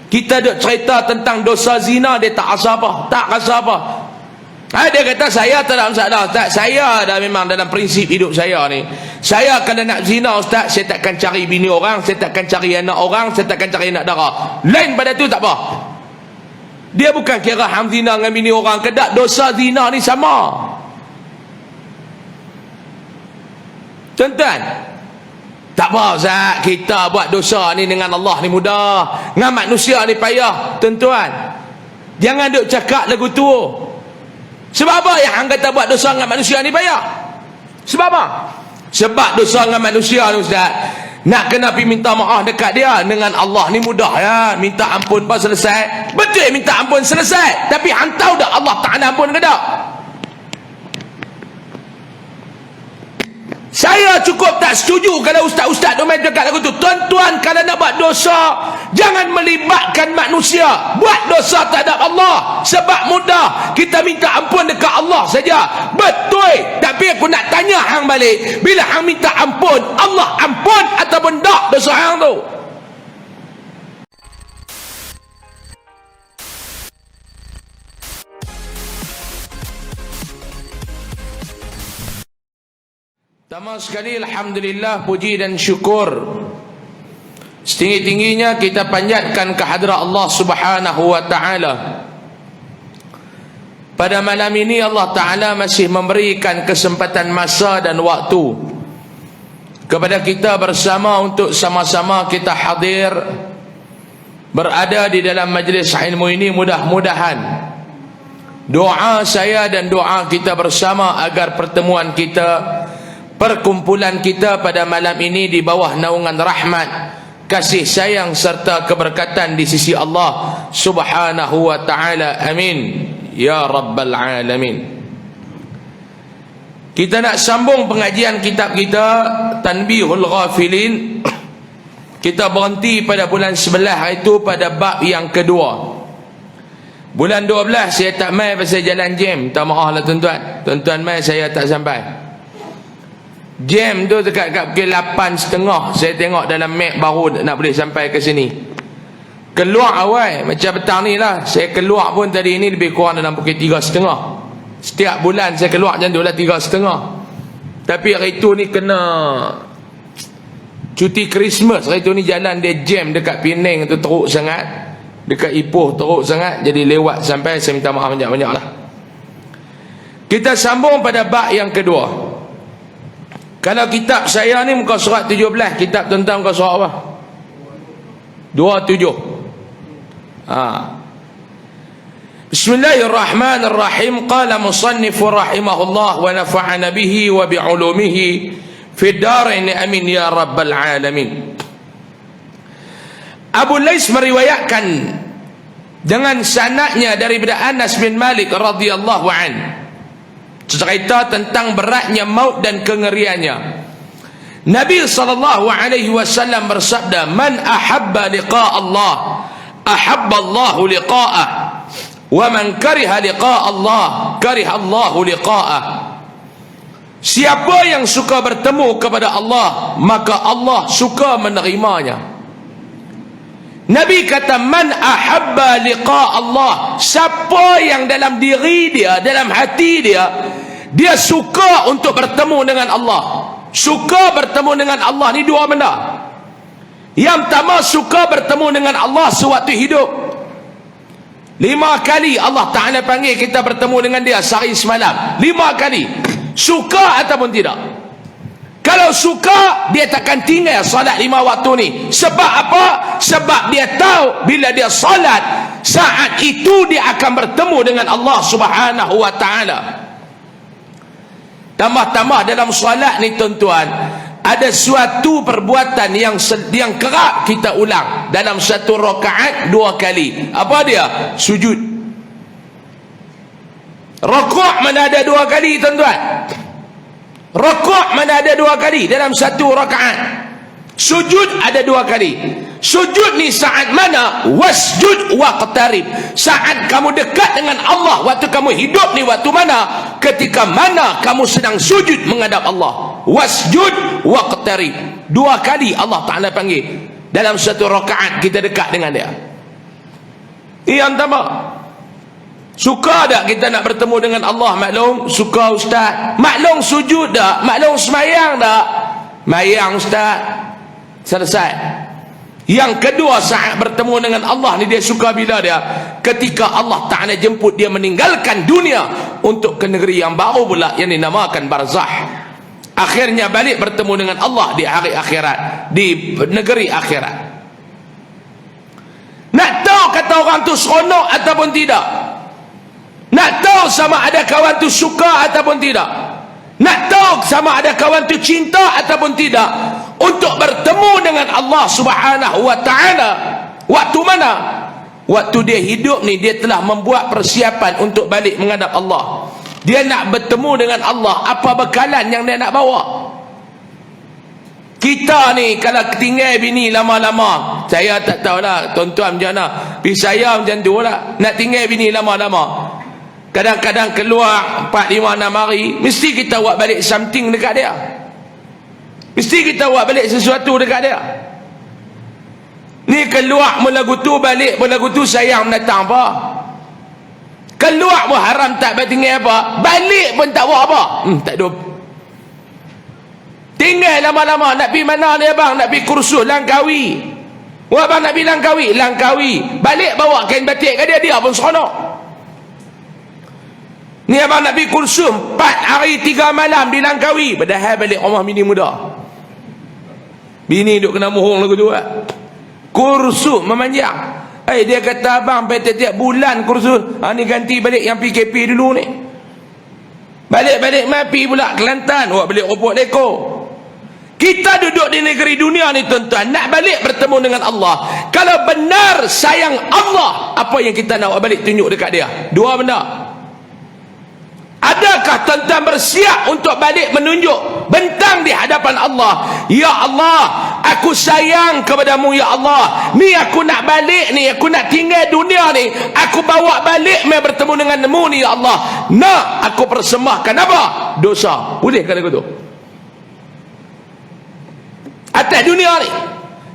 Kita duk cerita tentang dosa zina, dia tak rasa apa, tak rasa apa. Dia kata saya tak ada masalah Ustaz, saya dah memang dalam prinsip hidup saya ni, saya kalau nak zina Ustaz, saya takkan cari bini orang, saya takkan cari anak orang, saya takkan cari anak dara. Lain pada tu tak apa. Dia bukan kira hang zina dengan bini orang ke tak, dosa zina ni sama. Tuan-tuan, tak apa Ustaz, kita buat dosa ni dengan Allah ni mudah, dengan manusia ni payah. Tuan-tuan, jangan duk cakap lagu tua. Sebab apa yang hang kata buat dosa dengan manusia ni payah? Sebab apa? Sebab dosa dengan manusia ni Ustaz, nak kena pergi minta maaf dekat dia. Dengan Allah ni mudah ya, minta ampun pun selesai. Betul minta ampun selesai, tapi hang tahu tak Allah Ta'ala ampun ke tak? Saya cukup tak setuju kalau ustaz-ustaz tu main dekat lagu tu. Tuan-tuan, kalau nak buat dosa, jangan melibatkan manusia. Buat dosa terhadap Allah, sebab mudah, kita minta ampun dekat Allah saja. Betul, tapi aku nak tanya hang balik, bila hang minta ampun, Allah ampun ataupun tak dosa hang tu? Pertama sekali, alhamdulillah, puji dan syukur setinggi-tingginya kita panjatkan kehadrat Allah Subhanahu wa taala. Pada malam ini Allah Taala masih memberikan kesempatan masa dan waktu kepada kita bersama untuk sama-sama kita hadir berada di dalam majlis ilmu ini. Mudah-mudahan doa saya dan doa kita bersama agar pertemuan kita, perkumpulan kita pada malam ini di bawah naungan rahmat, kasih sayang serta keberkatan di sisi Allah Subhanahu wa taala. Amin ya rabbal alamin. Kita nak sambung pengajian kitab kita Tanbihul Ghafilin. Kita berhenti pada bulan 11, iaitu pada bab yang kedua. Bulan 12 saya tak mai pasal jalan jam, minta maaf lah tuan-tuan. Tuan-tuan mai, saya tak sampai. Jam tu dekat pukul 8.30 saya tengok dalam map baru nak boleh sampai ke sini. Keluar awal macam petang ni lah. Saya keluar pun tadi ni lebih kurang dalam pukul 3.30. Setiap bulan saya keluar macam tu lah, 3.30. Tapi hari tu ni kena cuti Christmas. Hari tu ni jalan dia jam dekat Penang tu teruk sangat, dekat Ipoh teruk sangat, jadi lewat sampai. Saya minta maaf banyak-banyak lah. Kita sambung pada bab yang kedua. Kalau kitab saya ni muka surat 17, kitab tentang muka surat apa? 27. Bismillahirrahmanirrahim. Qala musannif rahimahullah wa nafa'ana bihi wa bi'ulumihi fid darain amin ya rabbal alamin. Abu Lais meriwayatkan dengan sanadnya daripada Anas bin Malik radhiyallahu anhu, cerita tentang beratnya maut dan kengeriannya. Nabi SAW bersabda, man ahabba liqa Allah ahabba Allahu liqa'ah, wa man kariha liqa Allah kariha Allahu liqa'ah. Siapa yang suka bertemu kepada Allah, maka Allah suka menerimanya. Nabi kata, man ahabba liqa Allah, siapa yang dalam diri dia, dalam hati dia, dia suka untuk bertemu dengan Allah. Suka bertemu dengan Allah ni dua benda. Yang pertama, suka bertemu dengan Allah sewaktu hidup. 5 kali Allah Ta'ala panggil kita bertemu dengan dia sehari semalam. 5 kali. Suka ataupun tidak? Kalau suka, dia takkan tinggal salat 5 waktu ni. Sebab apa? Sebab dia tahu bila dia salat, saat itu dia akan bertemu dengan Allah Subhanahu wa taala. Tambah-tambah dalam salat ni tuan-tuan, ada suatu perbuatan yang kerap kita ulang dalam satu rakaat 2 kali. Apa dia? Sujud. Rakaat mana ada 2 kali tuan-tuan? Rakaat mana ada 2 kali dalam satu rakaat? Sujud ada 2 kali. Sujud ni saat mana? Wasjud waqtarib. Saat kamu dekat dengan Allah, waktu kamu hidup ni waktu mana? Ketika mana kamu sedang sujud menghadap Allah. Wasjud waqtarib. 2 kali Allah Ta'ala panggil dalam satu rakaat kita dekat dengan dia. Yang pertama, suka tak kita nak bertemu dengan Allah? Maklum, suka ustaz. Maklum sujud tak? Maklum semayang tak? Mayang ustaz. Selesai. Yang kedua, saat bertemu dengan Allah ni dia suka bila dia? Ketika Allah Ta'ala jemput dia meninggalkan dunia untuk ke negeri yang baru pula yang dinamakan barzah. Akhirnya balik bertemu dengan Allah di hari akhirat, di negeri akhirat. Nak tahu kata orang tu seronok ataupun tidak? Nak tahu sama ada kawan tu suka ataupun tidak? Nak tahu sama ada kawan tu cinta ataupun tidak? Untuk bertemu dengan Allah Subhanahu wa ta'ala. Waktu mana? Waktu dia hidup ni, dia telah membuat persiapan untuk balik menghadap Allah. Dia nak bertemu dengan Allah. Apa bekalan yang dia nak bawa? Kita ni kalau tinggal bini lama-lama, saya tak tahulah tuan-tuan macam mana, tapi saya macam tu lah. Nak tinggal bini lama-lama, kadang-kadang keluar 4, 5, 6 hari, mesti kita buat balik something dekat dia. Mesti kita buat balik sesuatu dekat dia. Ni keluar melagu tu, balik melagu tu, sayang datang apa? Keluar pun haram tak bertinggal apa? Balik pun tak buat apa? Tak ada. Tinggal lama-lama, nak pergi mana ni abang? Nak pergi kursus Langkawi. Wah abang nak pergi Langkawi? Langkawi. Balik bawa kain batik ke dia, dia pun seronok. Ni abang nak pergi kursus 4 hari 3 malam di Langkawi. Padahal balik rumah bini muda. Bini duk kena mohong lagu tu kan. Kursus memanjang. Dia kata abang tiap-tiap bulan kursus. Ni ganti balik yang PKP dulu ni. Balik-balik mapi pula Kelantan. Buat balik ropok leko. Kita duduk di negeri dunia ni tuan-tuan, nak balik bertemu dengan Allah. Kalau benar sayang Allah, apa yang kita nak buat balik tunjuk dekat dia? Dua benda. Adakah tuan-tuan bersiap untuk balik menunjuk bentang di hadapan Allah? Ya Allah, aku sayang kepadamu ya Allah. Ni aku nak balik ni, aku nak tinggal dunia ni, aku bawa balik mai bertemu denganmu ni ya Allah. Nak aku persembahkan apa? Dosa. Boleh kata begitu? Atas dunia ni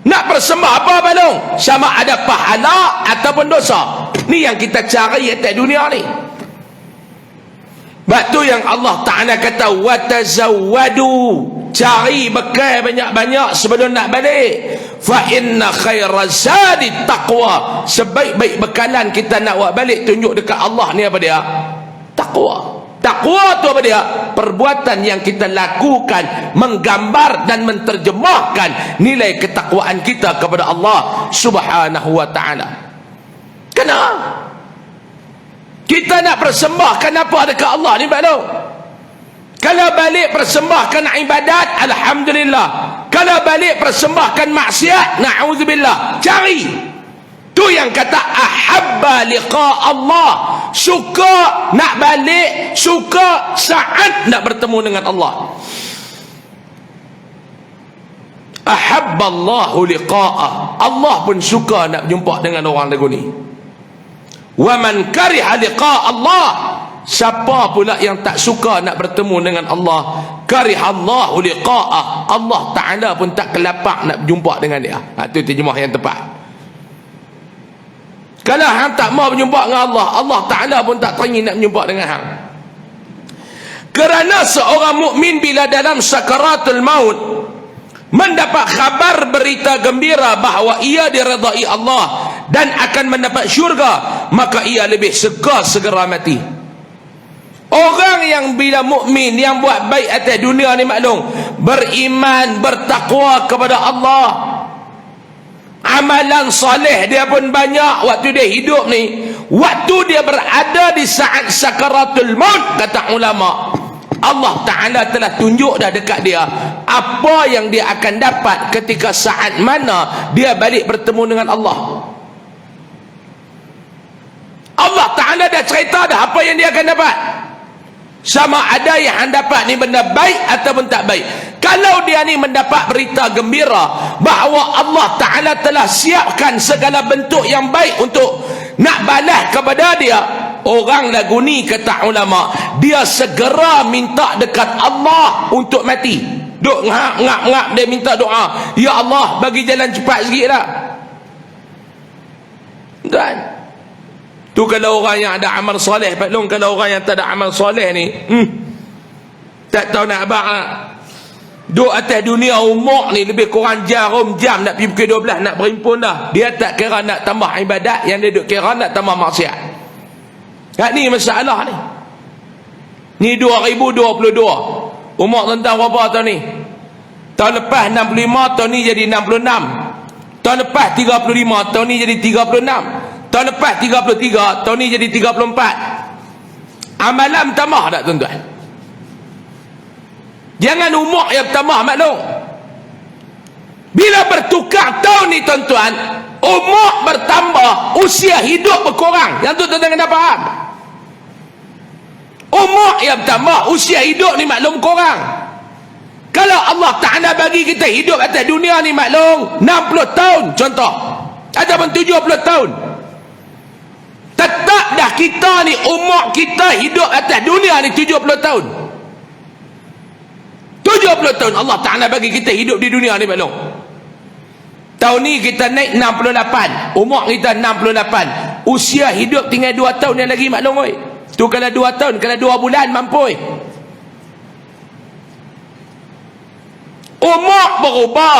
nak persembah apa balong? Sama ada pahala ataupun dosa. Ni yang kita cari atas dunia ni. Sebab tu yang Allah Ta'ala kata watazawwadu, cari bekal banyak-banyak sebelum nak balik. Fa inna khairaz zadi taqwa, sebaik-baik bekalan kita nak buat balik tunjuk dekat Allah ni apa dia? Taqwa. Taqwa tu apa dia? Perbuatan yang kita lakukan menggambar dan menterjemahkan nilai ketakwaan kita kepada Allah Subhanahu wa Ta'ala. Kenapa? Kita nak persembahkan apa dekat Allah ni Pak Long? Kalau balik persembahkan ibadat, alhamdulillah. Kalau balik persembahkan maksiat, na'udzubillah. Cari. Tu yang kata ahabba liqa Allah. Suka nak balik, suka saat nak bertemu dengan Allah. Ahabba Allahu liqa'ah. Allah pun suka nak jumpa dengan orang lagu ni. Wa man kariha liqa Allah, siapa pula yang tak suka nak bertemu dengan Allah, kariha Allahu liqa'ah, Allah Ta'ala pun tak kelapak nak jumpa dengan dia. Itu terjemah yang tepat. Kalau hang tak mau berjumpa dengan Allah, Allah Ta'ala pun tak teringin nak berjumpa dengan hang. Kerana seorang mukmin bila dalam sakaratul maut mendapat khabar berita gembira bahawa ia diredai Allah dan akan mendapat syurga, maka ia lebih segera mati. Orang yang bila mukmin yang buat baik atas dunia ni maklum, beriman, bertakwa kepada Allah, amalan soleh dia pun banyak waktu dia hidup ni, waktu dia berada di saat sakaratul maut, kata ulama, Allah Ta'ala telah tunjuk dah dekat dia apa yang dia akan dapat ketika saat mana dia balik bertemu dengan Allah. Allah Ta'ala dah cerita dah apa yang dia akan dapat. Sama ada yang dapat ni benda baik ataupun tak baik. Kalau dia ni mendapat berita gembira bahawa Allah Ta'ala telah siapkan segala bentuk yang baik untuk nak balas kepada dia, orang lagu ni kata ulama, dia segera minta dekat Allah untuk mati. Duk ngap-ngap dia minta doa, ya Allah bagi jalan cepat sikit lah. Tuan, Tu kalau orang yang ada amal soleh, Pak Long. Kalau orang yang tak ada amal soleh ni, tak tahu nak abang lah. Duk atas dunia umur ni lebih kurang jarum jam nak pergi pukul 12 nak berimpun dah. Dia tak kira nak tambah ibadat, yang dia duk kira nak tambah maksiat. Ni masalah ni. Ni 2022. Umur tentang berapa tahun ni? Tahun lepas 65, tahun ni jadi 66. Tahun lepas 35, tahun ni jadi 36. Tahun lepas 33, tahun ni jadi 34. Amalan tambah tak tuan-tuan? Jangan umur yang bertambah, maklum. Bila bertukar tahun ni tuan-tuan, umur bertambah, usia hidup berkurang. Yang tu tuan-tuan kena faham. Umur yang bertambah, usia hidup ni maklum kurang. Kalau Allah Ta'ala bagi kita hidup atas dunia ni maklum 60 tahun contoh, ataupun 70 tahun, tetap dah kita ni umur kita hidup atas dunia ni 70 tahun. 70 tahun Allah Ta'ala bagi kita hidup di dunia ni maklum. Tahun ni kita naik 68, umur kita 68, usia hidup tinggal 2 tahun yang lagi maklum. Oi, tu kalau 2 tahun, kalau 2 bulan mampu. Umur berubah,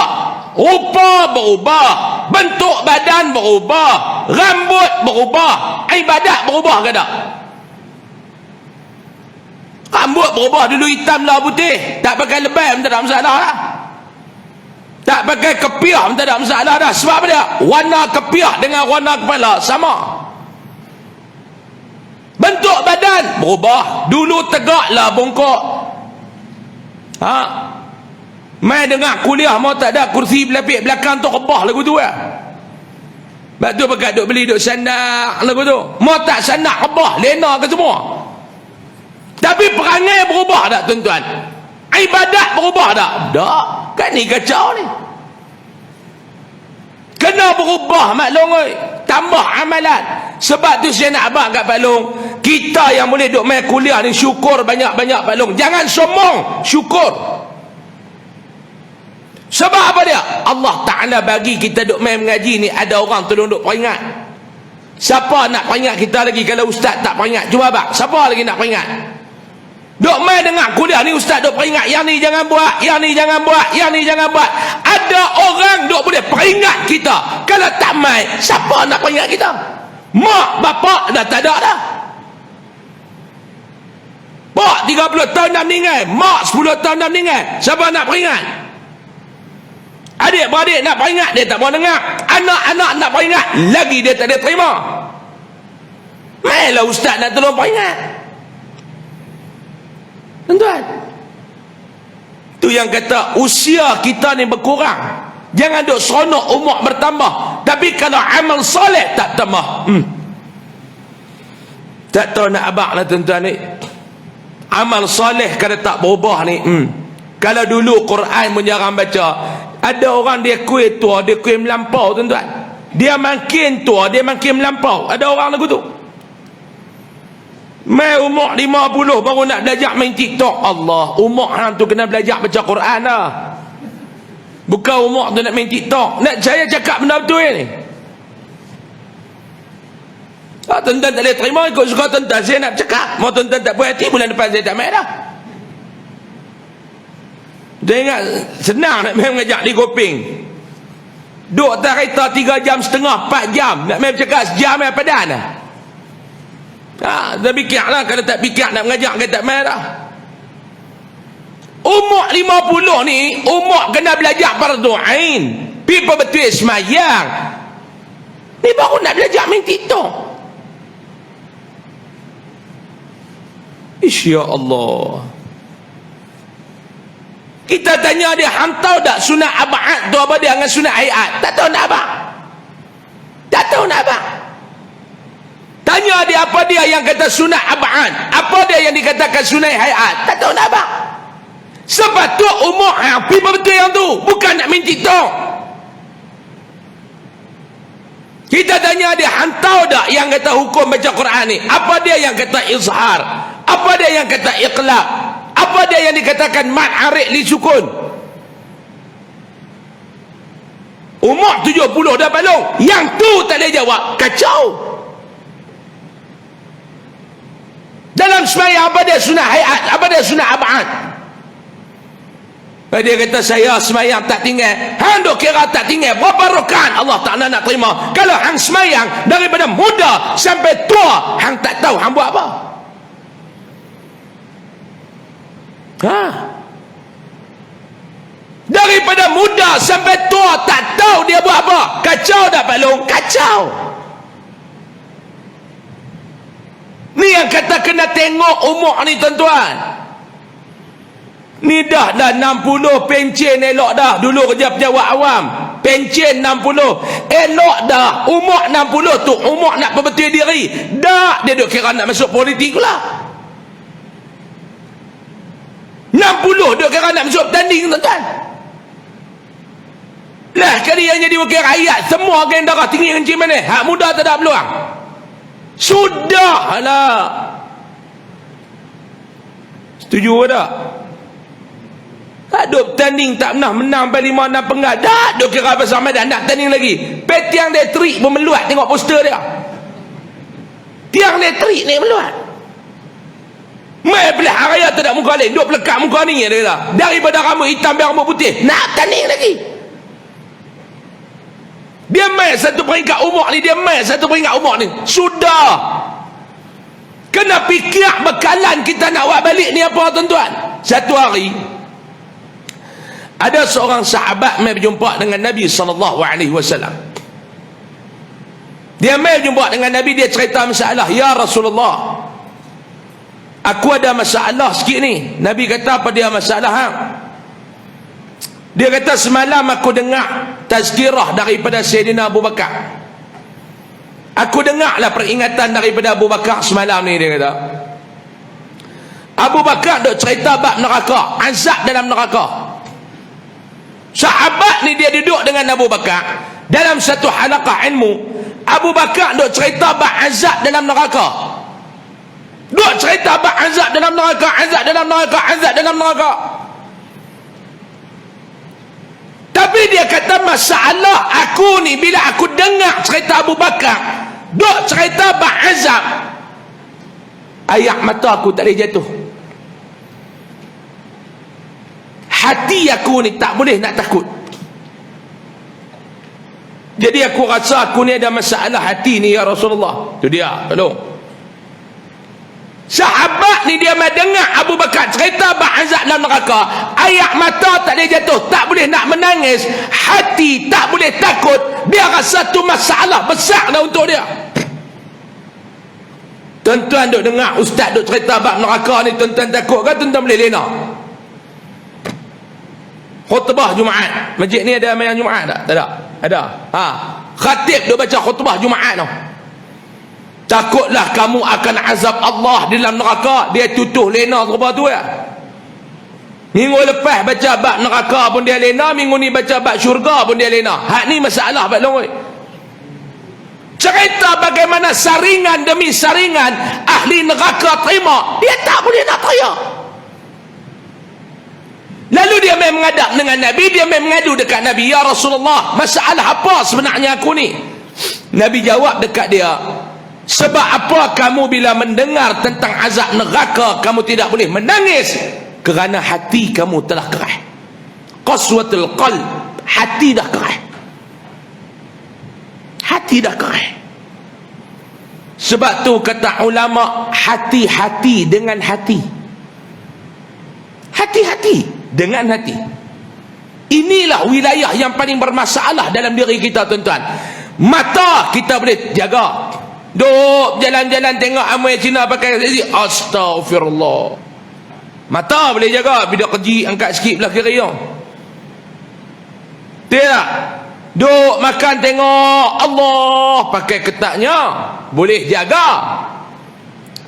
rupa berubah, bentuk badan berubah, rambut berubah, ibadat berubah ke tak? Rambut berubah, dulu hitam lah putih, tak pakai lebay pun tak ada masalah lah. Tak pakai kepiah pun tak ada masalah dah. Sebab apa dia? Warna kepiah dengan warna kepala sama. Bentuk badan berubah, dulu tegak lah bongkok. Mai dengar kuliah mau tak ada kursi belapik belakang tu rebah lagu tu lah. Sebab tu pakai duk beli duk sandak lagu tu. Mau tak sandak rebah, lena ke semua. Tapi perangai berubah tak tuan-tuan? Ibadat berubah tak? Tak. Kan ni kacau ni. Kena berubah maklum oi. Tambah amalan. Sebab tu saya nak abang kat Pak Long, kita yang boleh duk main kuliah ni syukur banyak-banyak Pak Long. Jangan sombong, syukur. Sebab apa dia? Allah Ta'ala bagi kita duk main mengaji ni, ada orang tolong duk peringat. Siapa nak peringat kita lagi kalau ustaz tak peringat? Cuba abang, siapa lagi nak peringat? Duk main dengar kuliah ni ustaz duk peringat, yang ni jangan buat, yang ni jangan buat, yang ni jangan buat. Ada orang duk boleh peringat kita. Kalau tak main, siapa nak peringat kita? Mak bapak dah tak ada dah. Pak 30 tahun dah meninggal, mak 10 tahun dah meninggal. Siapa nak peringat? Adik-beradik nak peringat, dia tak mau dengar. Anak-anak nak peringat, lagi dia tak ada terima. Mainlah ustaz nak tolong peringat. Tuan-tuan, tu yang kata usia kita ni berkurang. Jangan duk seronok umur bertambah, tapi kalau amal soleh tak tambah. Tak tahu nak abang lah tuan-tuan ni. Amal soleh kalau tak berubah ni, kalau dulu Quran menjarang baca, ada orang dia kuih tua, dia kuih melampau tuan-tuan. Dia makin tua, dia makin melampau. Ada orang lagu tu. Mai umur 50 baru nak belajar main TikTok. Allah, umur hang tu kena belajar baca Quran lah. Bukan umur tu nak main TikTok. Nak saya cakap benda betul ni. Tuan-tuan tak boleh terima, ikut suka tuan-tuan. Saya nak cakap, mau tuan-tuan tak puas hati, bulan depan saya tak main dah. Dia ingat senang nak main mengajak di Koping. Duk atas kereta 3 jam setengah, 4 jam. Nak main cakap sejam main padan dah. Dah fikir lah. Kalau tak fikir nak mengajak, kita tak main dah. Umur 50 ni umur kena belajar fardu ain, pipa betul semayang. Ni baru nak belajar main TikTok. Insya Allah. Kita tanya dia, hang tahu tak sunat abad tu apa dia dengan sunat hayat? Tak tahu nak abang. Tak tahu nak abang. Tanya dia apa dia yang kata sunat abad, apa dia yang dikatakan sunat hayat? Tak tahu nak abang. Sebab tu umur pipa betul yang tu, bukan nak main TikTok. Kita tanya dia, hang tahu tak yang kata hukum baca Quran ni? Apa dia yang kata izhar? Apa dia yang kata iqlab? Apa dia yang dikatakan mad arik li sukun? Umur 70 dah balong. Yang tu tak boleh jawab. Kacau. Dalam sembahyang apa dia sunat hayat, apa dia sunat abad. Dia kata saya sembahyang tak tinggal. Hang duk kira tak tinggal berapa rakaat Allah Taala nak terima. Kalau hang sembahyang daripada muda sampai tua, hang tak tahu hang buat apa. Daripada muda sampai tua tak tahu dia buat apa. Kacau dah Pak Long, kacau. Ni yang kata kena tengok umur ni tuan-tuan. Ni dah 60 pencen elok dah. Dulu kerja pejabat awam, pencen 60 elok dah. Umur 60 tu umur nak perbetul diri. Dah dia duk kira nak masuk politik pula. 60 duk kira nak masuk tanding tuan-tuan. Lah kali yang jadi wakil rakyat semua geng darah tinggi kencing mana? Hak muda tak ada peluang. Sudahlah. Setuju tak? Tak duk tanding tak pernah menang sampai 5-6 penggal. Dah duk kira pasal Ramadan nak tanding lagi. Tiang elektrik pun meluat tengok poster dia. Tiang elektrik ni meluat. Mai belah raya tak ada muka lain. Duk pelekat muka ni dia kata. Daripada rambut hitam biar rambut putih. Nak tanding lagi. Dia mai satu peringkat umur ni. Dia mai satu peringkat umur ni. Sudah. Kena fikir bekalan kita nak buat balik ni apa tuan-tuan. Satu hari ada seorang sahabat mai berjumpa dengan Nabi SAW. Dia mai berjumpa dengan Nabi. Dia cerita masalah. Ya Rasulullah, aku ada masalah sikit ni. Nabi kata apa dia masalah hang? Dia kata semalam aku dengar tazkirah daripada Sayyidina Abu Bakar. Aku dengarlah peringatan daripada Abu Bakar semalam ni. Dia kata Abu Bakar duk cerita bab neraka, azab dalam neraka. Sahabat ni dia duduk dengan Abu Bakar dalam satu halaqah ilmu. Abu Bakar duk cerita bab azab dalam neraka. Duk cerita bab azab dalam neraka, azab dalam neraka, azab dalam neraka. Tapi dia kata masalah aku ni bila aku dengar cerita Abu Bakar duk cerita bab azab, air mata aku tak boleh jatuh. Hati aku ni tak boleh nak takut. Jadi aku rasa aku ni ada masalah hati ni ya Rasulullah. Tu dia, tolong. Sahabat ni dia mendengar Abu Bakar cerita bab azab dalam neraka, air mata tak boleh jatuh, tak boleh nak menangis, hati tak boleh takut. Dia rasa tu masalah besar dah untuk dia. Tuan-tuan duk dengar ustaz duk cerita bab neraka ni, tuan-tuan takut ke tuan-tuan boleh lena? Khutbah Jumaat. Masjid ni ada main Jumaat tak? Tak ada. Ada. Khatib dia baca khutbah Jumaat tu. Takutlah kamu akan azab Allah di dalam neraka. Dia tutuh lena terpa tu ya. Minggu lepas baca bab neraka pun dia lena, minggu ni baca bab syurga pun dia lena. Hak ni masalah Pak Long. Cerita bagaimana saringan demi saringan ahli neraka terima, dia tak boleh nak teriak. Lalu dia main menghadap dengan Nabi, dia main mengadu dekat Nabi, ya Rasulullah, masalah apa sebenarnya aku ni? Nabi jawab dekat dia, sebab apa kamu bila mendengar tentang azab neraka kamu tidak boleh menangis? Kerana hati kamu telah kerah. Qaswatul qalb, hati dah kerah. Hati dah kerah. Sebab tu kata ulama, hati-hati dengan hati. Hati-hati dengan hati. Inilah wilayah yang paling bermasalah dalam diri kita tuan-tuan. Mata kita boleh jaga. Duk jalan-jalan tengok amai Cina pakai astagfirullah. Mata boleh jaga. Bila kerji angkat sikit belah kiri tu. Tidak. Duk makan tengok Allah pakai ketaknya. Boleh jaga.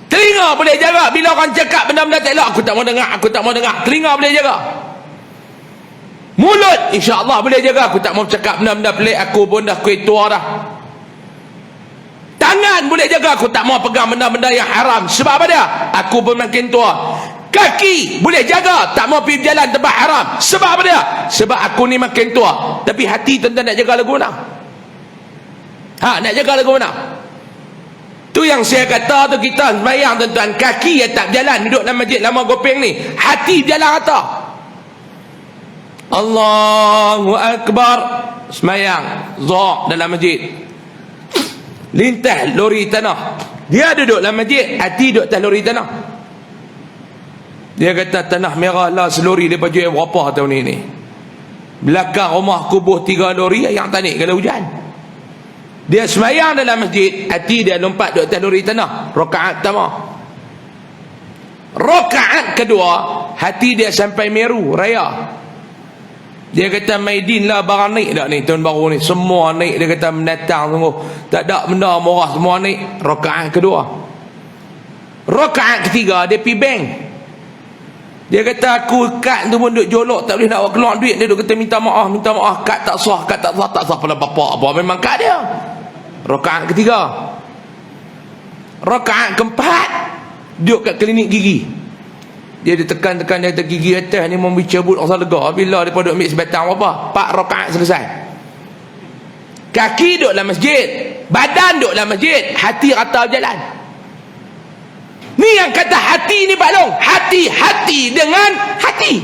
Telinga boleh jaga. Bila orang cakap benda-benda tak elok, aku tak mau dengar, aku tak mau dengar. Telinga boleh jaga. Mulut insya-Allah boleh jaga. Aku tak mau cakap benda-benda pelik, aku pun dah kuih tua dah. Tangan boleh jaga. Aku tak mau pegang benda-benda yang haram. Sebab apa dia? Aku pun makin tua. Kaki boleh jaga. Tak mau pergi jalan tempat haram. Sebab apa dia? Sebab aku ni makin tua. Tapi hati tuan-tuan nak jaga lagu mana? Nak jaga lagu mana? Tu yang saya kata tu, kita sembahyang tuan-tuan, kaki yang tak berjalan duduk dalam masjid lama Gopeng ni, hati berjalan rata. Allahu Akbar, sembahyang Zuhur dalam masjid, lintas lori tanah, dia duduk dalam masjid, hati duduk atas lori tanah. Dia kata tanah merah lah selori dia jual berapa tahun ini. Belakang rumah kubuh 3 lori yang tak naik kalau hujan. Dia sembahyang dalam masjid, hati dia lompat duduk atas lori tanah. Rakaat pertama. Rakaat kedua, hati dia sampai Meru Raya. Dia kata Maidin lah barang naik dah ni tahun baru ni, semua naik. Dia kata mendatang sungguh tak ada benda murah, semua naik. Rakaat kedua. Rakaat ketiga dia pergi bank. Dia kata aku kad tu pun duk jolok, tak boleh nak keluar duit. Dia duk kata minta maaf, kad tak sah, tak sah pada apa memang kad dia. Rakaat ketiga. Rakaat keempat, duduk kat klinik gigi. Dia ditekan-tekan, dia kata gigi atas ni membicara cabut rasa lega. Bila dia duduk ambil sebatang apa, 4 rakaat selesai. Kaki duduk dalam masjid, badan duduk dalam masjid, hati rata berjalan. Ni yang kata hati ni Pak Long, hati dengan hati.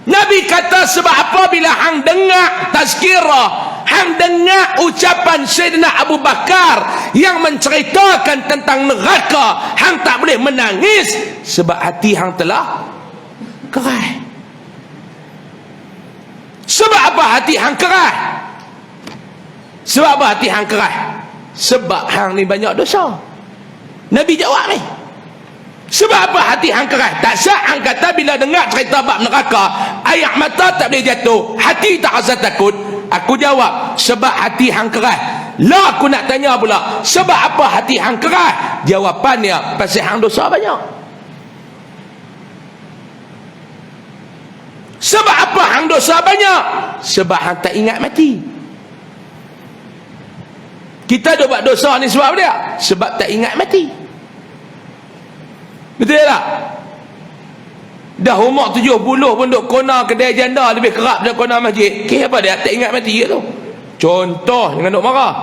Nabi kata sebab apa bila hang dengar tazkirah, hang dengar ucapan Sayyidina Abu Bakar yang menceritakan tentang neraka, hang tak boleh menangis sebab hati hang telah keras. Sebab apa hati hang keras? Sebab apa hati hang keras? Sebab hang ni banyak dosa. Nabi jawab ni. Sebab apa hati hang keras? Tak sah hang kata bila dengar cerita bab neraka, air mata tak boleh jatuh, hati tak rasa takut. Aku jawab, sebab hati hang keras. Lah aku nak tanya pula, sebab apa hati hang keras? Jawapannya, pasal hang dosa banyak. Sebab apa hang dosa banyak? Sebab hang tak ingat mati. Kita duk buat dosa ni sebab dia? Sebab tak ingat mati. Betul tak? Dah umur 70 pun duk kona kedai janda lebih kerap daripada kona masjid. Apa dia tak ingat mati ke tu? Contoh, jangan duk marah.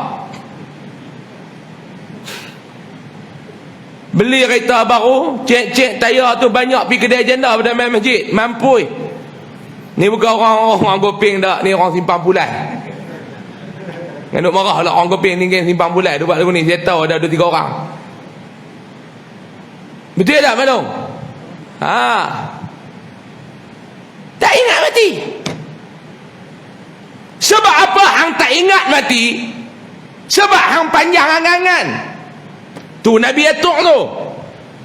Beli kereta baru, cek tayar tu banyak pergi kedai janda pada main masjid. Mampu. Ni bukan orang Gopeng tak, ni orang simpang pulan. Jangan duk marah lah orang Gopeng ni kan simpang pulan. Dia buat lagu ni, saya tahu ada 2-3 orang. Betul tak Malung? Tak ingat mati. Sebab apa hang tak ingat mati? Sebab hang panjang angan-angan. Tu Nabi atuk tu.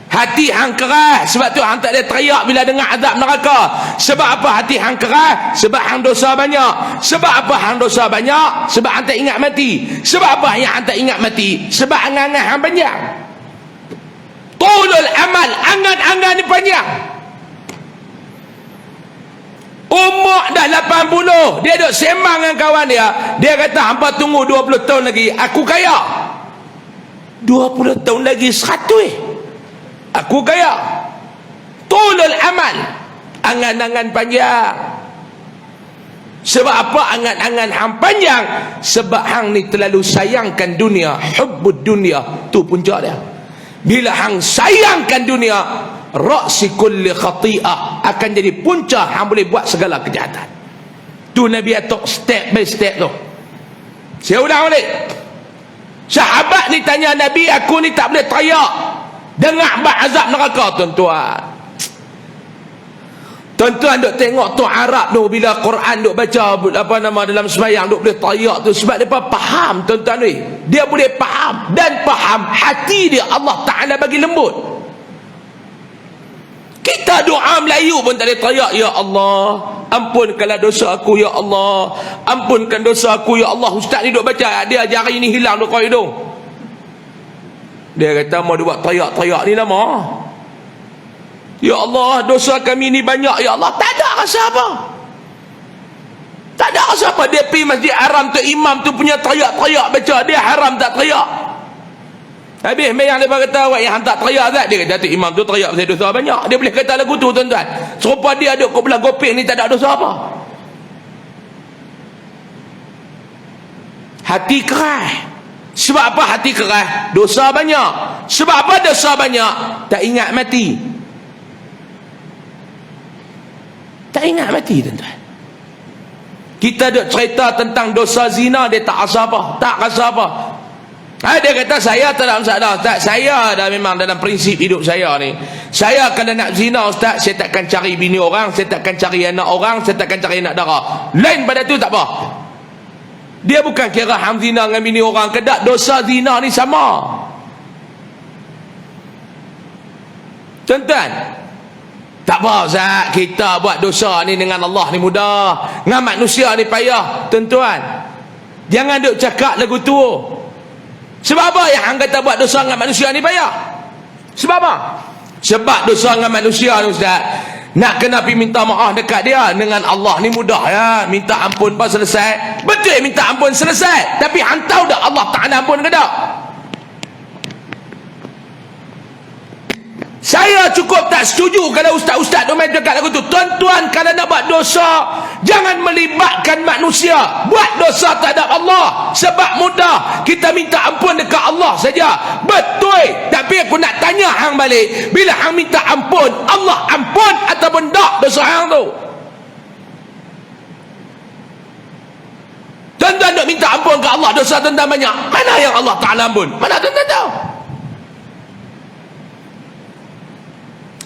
Hati hang keras, sebab tu hang tak ada teriak bila dengar azab neraka. Sebab apa hati hang keras? Sebab hang dosa banyak. Sebab apa hang dosa banyak? Sebab hang tak ingat mati. Sebab apa yang hang tak ingat mati? Sebab angan-angan hang panjang. Tulul amal, angan-angan ni panjang. Umur dah 80, dia duk sembang dengan kawan dia. Dia kata hampa tunggu 20 tahun lagi aku kaya. 20 tahun lagi 100 aku kaya. Tulul amal, angan-angan panjang. Sebab apa angan-angan hang panjang? Sebab hang ni terlalu sayangkan dunia. Hubbud dunia, tu punca dia. Bila hang sayangkan dunia, ra'si kulli khati'ah, akan jadi punca hang boleh buat segala kejahatan. Tu Nabi atuk step by step tu. Saya ulang balik. Sahabat ni tanya Nabi, aku ni tak boleh teriak dengar bab azab neraka. Tuan-tuan duk tengok tu Arab tu bila Quran duk baca dalam sembahyang duk boleh teriak tu sebab depa faham tuan-tuan ni. Dia boleh faham dan faham hati dia Allah Taala bagi lembut. Kita doa Melayu pun tak boleh teriak, ya Allah, ampunkanlah dosa aku ya Allah, ampunkan dosa aku ya Allah. Ustaz ni duk baca, dia jari ni hilang duk kau hidung. Dia kata mau dia buat teriak-teriak ni lama. Ya Allah, dosa kami ni banyak ya Allah. Tak ada rasa apa. Tak ada rasa apa. Dia pergi masjid haram tu, imam tu punya teriak-teriak baca, dia haram tak teriak. Habis yang dia kata awak yang tak teriak tak, dia kata imam tu teriak pasal dosa banyak. Dia boleh kata lagu tu tuan-tuan. Serupa dia duduk kat belah Gopeng ni tak ada dosa apa. Hati keras. Sebab apa hati keras? Dosa banyak. Sebab apa dosa banyak? Tak ingat mati. Tak ingat mati, tuan-tuan. Kita duk cerita tentang dosa zina, dia tak rasa apa. Tak rasa apa. Dia kata, saya tak ada masalah, Ustaz. Saya dah memang dalam prinsip hidup saya ni. Saya kalau nak zina, Ustaz, saya takkan cari bini orang, saya takkan cari anak orang, saya takkan cari anak dara. Lain pada tu tak apa. Dia bukan kira hang zina dengan bini orang ke tak. Dosa zina ni sama. Tuan-tuan, tak apa Ustaz, kita buat dosa ni dengan Allah ni mudah, dengan manusia ni payah. Tuan-tuan, jangan duk cakap lagu tua. Sebab apa yang hang kata buat dosa dengan manusia ni payah? Sebab apa? Sebab dosa dengan manusia ni, Ustaz, nak kena pergi minta maaf dekat dia. Dengan Allah ni mudah ya, minta ampun pas selesai. Betul minta ampun selesai, tapi hang tahu tak Allah tak ada ampun ke tak? Saya cukup tak setuju kalau ustaz-ustaz tu main dekat lagu tu. Tuan-tuan, kalau nak buat dosa, jangan melibatkan manusia. Buat dosa terhadap Allah. Sebab mudah, kita minta ampun dekat Allah saja. Betul. Tapi aku nak tanya hang balik, bila hang minta ampun, Allah ampun ataupun tak dosa hang tu? Tuan-tuan nak minta ampun ke Allah, dosa tuan-tuan banyak. Mana yang Allah Ta'ala ampun? Mana tuan-tuan tahu?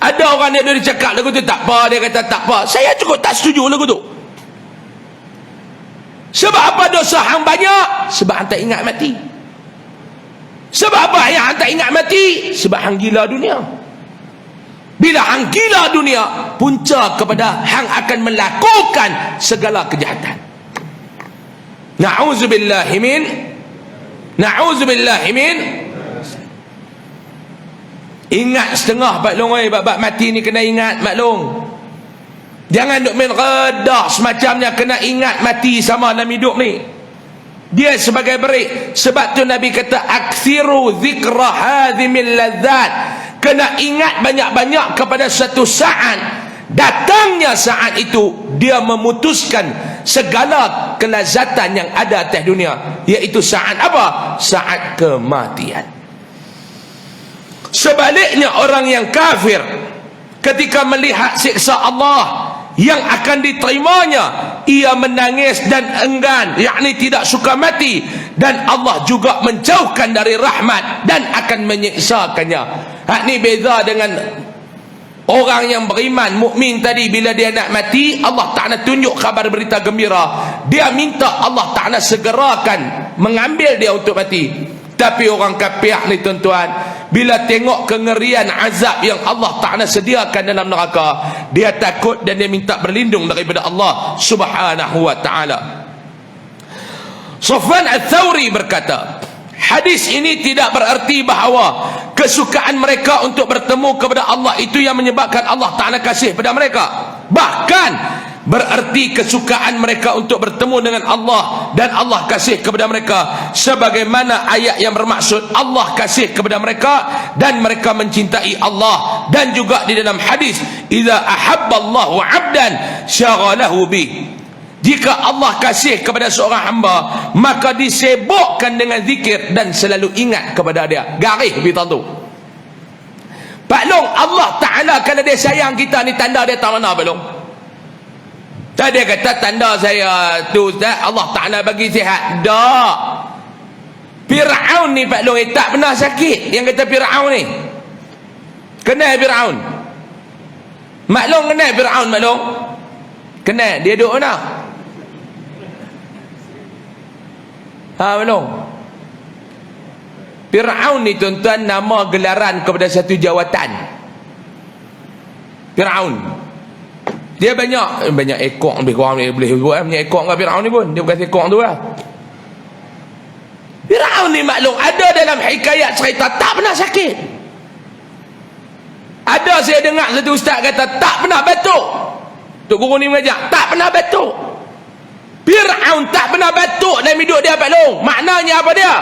Ada orang yang dia cakap lagu tu tak apa, dia kata tak apa. Saya cukup tak setuju lagu tu. Sebab apa dosa hang banyak? Sebab hang tak ingat mati. Sebab apa yang hang tak ingat mati? Sebab hang gila dunia. Bila hang gila dunia, punca kepada hang akan melakukan segala kejahatan. Na'udzubillahi min. Ingat setengah Pak Long, bab mati ni kena ingat Mak Long. Jangan duk main redah semacamnya, kena ingat mati sama dalam hidup ni. Dia sebagai berik. Sebab tu Nabi kata akthiru zikra hadhimil ladzat. Kena ingat banyak-banyak kepada satu saat, datangnya saat itu dia memutuskan segala kelazatan yang ada atas dunia, iaitu saat apa? Saat kematian. Sebaliknya orang yang kafir ketika melihat siksa Allah yang akan diterimanya, ia menangis dan enggan, yakni tidak suka mati, dan Allah juga menjauhkan dari rahmat dan akan menyiksakannya. Ini beza dengan orang yang beriman, mukmin tadi. Bila dia nak mati, Allah Ta'ala tunjuk kabar berita gembira, dia minta Allah Ta'ala segerakan mengambil dia untuk mati. Tapi orang kafir ni tuan-tuan, bila tengok kengerian azab yang Allah Ta'ala sediakan dalam neraka, dia takut dan dia minta berlindung daripada Allah Subhanahu wa Ta'ala. Sufyan Ats-Tsauri berkata, hadis ini tidak bererti bahawa kesukaan mereka untuk bertemu kepada Allah itu yang menyebabkan Allah Ta'ala kasih pada mereka. Bahkan bererti kesukaan mereka untuk bertemu dengan Allah dan Allah kasih kepada mereka, sebagaimana ayat yang bermaksud Allah kasih kepada mereka dan mereka mencintai Allah. Dan juga di dalam hadis, idza ahabballahu 'abdan syaghalahu bi. Jika Allah kasih kepada seorang hamba, maka disibukkan dengan zikir dan selalu ingat kepada dia. Garis begitu tu. Pak Long, Allah Ta'ala kalau dia sayang kita ni, tanda dia tak mana Pak Long? Tadi dia kata tanda saya tu Ustaz, Allah Ta'ala bagi sihat. Tak. Fir'aun ni Pak Long tak pernah sakit. Yang kata Fir'aun ni, kenal Fir'aun? Mak Long kenal Fir'aun? Mak Long kenal? Dia duduk mana? Mak Long, Fir'aun ni tuan-tuan nama gelaran kepada satu jawatan. Fir'aun dia banyak ekor, lebih kurang boleh buat banyak ekor dengan Fir'aun ni pun. Dia bukan ekor tu lah. Fir'aun ni maklum, ada dalam hikayat cerita tak pernah sakit. Ada saya dengar satu ustaz kata tak pernah batuk. Tok guru ni mengajar tak pernah batuk. Fir'aun tak pernah batuk dalam hidup dia Pak Long. Maknanya apa dia?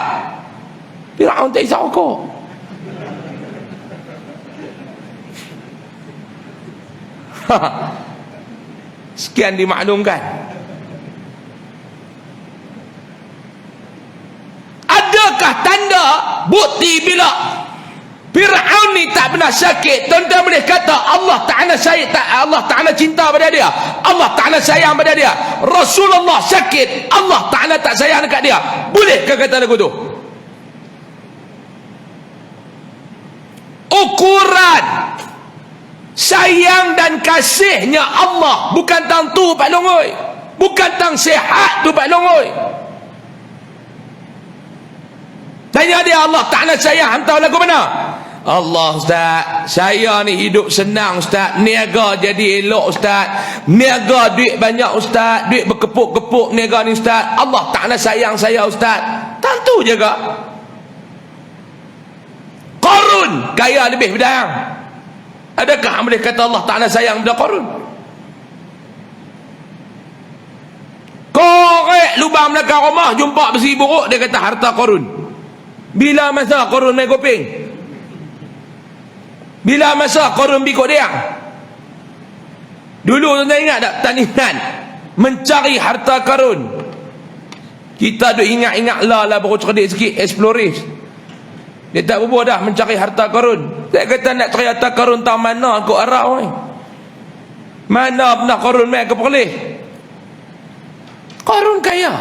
Fir'aun tak isap rokok. Sekian dimaklumkan. Adakah tanda bukti bila Fir'aun ni tak pernah sakit. Tuan-tuan boleh kata Allah Ta'ala Allah Ta'ala cinta pada dia, Allah Ta'ala sayang pada dia. Rasulullah sakit, Allah Ta'ala tak sayang dekat dia. Bolehkah kata lagu tu? Ukuran sayang dan kasihnya Allah bukan tang tu Pak Longoi, bukan tang sihat tu Pak Longoi. Tanya dia, Allah Ta'ala sayang, hantar lagu mana? Allah Ustaz, saya ni hidup senang Ustaz, niaga jadi elok Ustaz, niaga duit banyak Ustaz, duit berkepuk-kepuk niaga ni Ustaz, Allah Ta'ala sayang saya Ustaz. Tentu juga Qarun kaya lebih daripada hang. Adakah hang boleh kata Allah Ta'ala sayang daripada Qarun? Korek lubang belakang rumah jumpa besi buruk, dia kata harta Qarun. Bila masa Qarun main kopeng? Bila masa Qarun bikut dia? Dulu tuan-tuan ingat tak tanihan mencari harta Qarun? Kita duk ingat-ingat lah baru cerdik sikit, explorers. Dia tak berbuat dah mencari harta Qarun. Dia kata nak cari harta Qarun tahu mana aku arah oi. Mana pernah Qarun main ke perleh? Qarun kaya.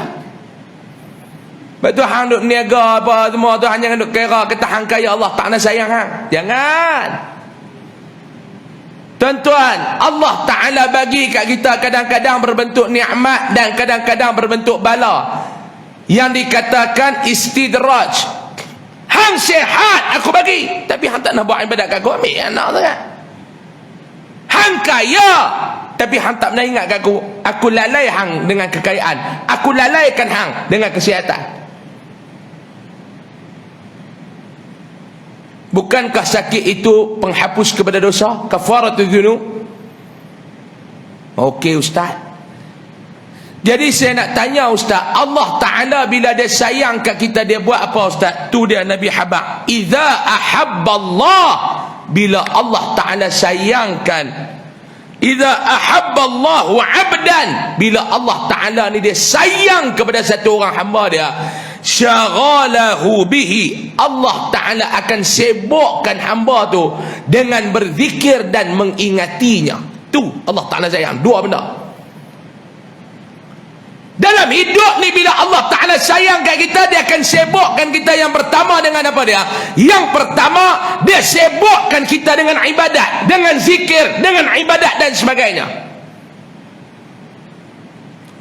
Betul hang duk niaga apa semua tu hanya duk kira kata hang kaya, Allah Ta'ala sayang hang. Jangan. Tuan-tuan, Allah Ta'ala bagi kat kita kadang-kadang berbentuk nikmat dan kadang-kadang berbentuk bala. Yang dikatakan istidraj. Hang sihat aku bagi, tapi hang tak nak buat ibadat kat aku, ambil anak sangat. Hang kaya, tapi hang tak pernah ingat kat aku. Aku lalai hang dengan kekayaan, aku lalaikan hang dengan kesihatan. Bukankah sakit itu penghapus kepada dosa? Kafaratul dzunub? Okey Ustaz. Jadi saya nak tanya Ustaz, Allah Ta'ala bila dia sayang kat kita, dia buat apa Ustaz? Tu dia Nabi Habak. Iza ahabballah, bila Allah Ta'ala sayangkan, iza ahabballahu abdan, bila Allah Ta'ala ni dia sayang kepada satu orang hamba dia, syaghalahu bihi, Allah Ta'ala akan sibukkan hamba tu dengan berzikir dan mengingatinya. Tu Allah Ta'ala sayang. Dua benda dalam hidup ni. Bila Allah Ta'ala sayang kat kita, dia akan sibukkan kita. Yang pertama dengan apa dia? Yang pertama, dia sibukkan kita dengan ibadat, dengan zikir, dengan ibadat dan sebagainya.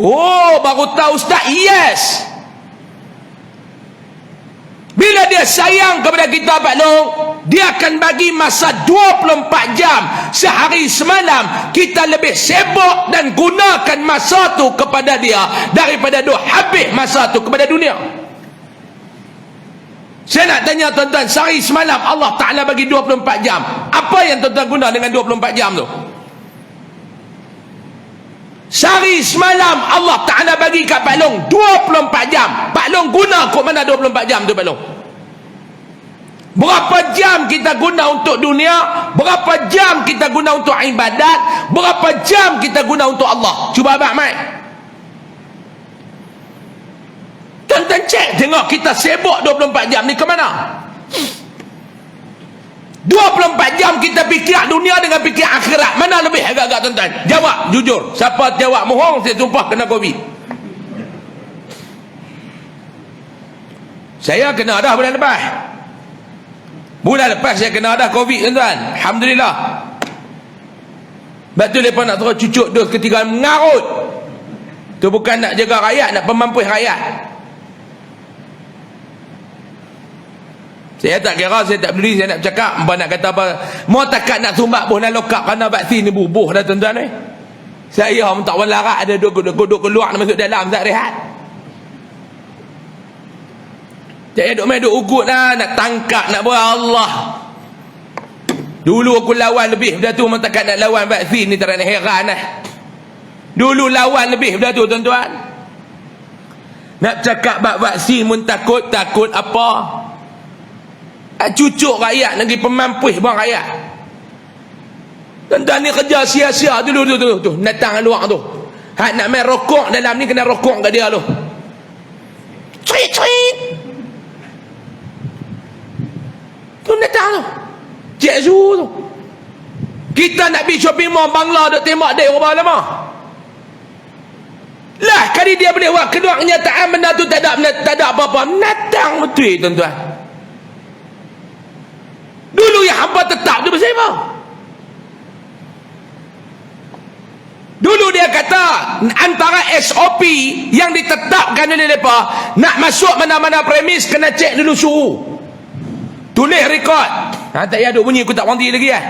Oh, baru tahu Ustaz. Yes, bila dia sayang kepada kita Pak Long, dia akan bagi masa 24 jam sehari semalam. Kita lebih sibuk dan gunakan masa tu kepada dia daripada duk habis masa tu kepada dunia. Saya nak tanya tuan-tuan, sehari semalam Allah Ta'ala bagi 24 jam. Apa yang tuan-tuan guna dengan 24 jam tu? Sehari semalam Allah Ta'ala bagi kat Pak Long 24 jam. Pak Long guna kot mana 24 jam tu Pak Long? Berapa jam kita guna untuk dunia? Berapa jam kita guna untuk ibadat? Berapa jam kita guna untuk Allah? Cuba abang mai. Tuan-tuan cek tengok kita sibuk 24 jam ni ke mana? 24 jam kita fikir dunia dengan fikir akhirat, mana lebih agak-agak tuan-tuan? Jawab jujur. Siapa jawab mohong, saya sumpah kena Covid. Saya kena dah bulan lepas. Bulan lepas saya kena dah Covid tuan-tuan. Alhamdulillah. Betul mereka nak terus cucuk dos ketiga mengarut. Tu bukan nak jaga rakyat, nak pemampus rakyat. Saya tak kira, saya tak peduli, saya nak bercakap apa nak kata apa. Mau takat nak sumbak boh nak lokap kerana vaksin ni bubuh dah tuan-tuan ni. Saya pun tak walarat ada duduk keluar nak masuk dalam tak rehat. Saya duk main duk ugut lah, nak tangkap nak buat Allah. Dulu aku lawan lebih dah tu, mau takat nak lawan vaksin ni tak nak heran lah. Dulu lawan lebih dah tu tuan-tuan. Nak cakap bab vaksin pun takut apa? Cucuk rakyat, negeri pemampus bang rakyat. Tuan-tuan ni kerja sia-sia dulu tu datang luar tu. Hak nak main rokok dalam ni kena rokok kat dia tu. Cuit. cek suhu tu. Kita nak pergi shopping mall Bangla duk tembak dek orang lama. Lah kali dia boleh buat kedua kenyataan benda tu tak ada apa-apa. Natang betul tuan-tuan. Dulu yang hampa tetap tu pasal apa? Dulu dia kata antara SOP yang ditetapkan oleh mereka, nak masuk mana-mana premis kena cek dulu suhu. Tulis rekod. Tak payah duk bunyi aku tak berhenti lagi lah.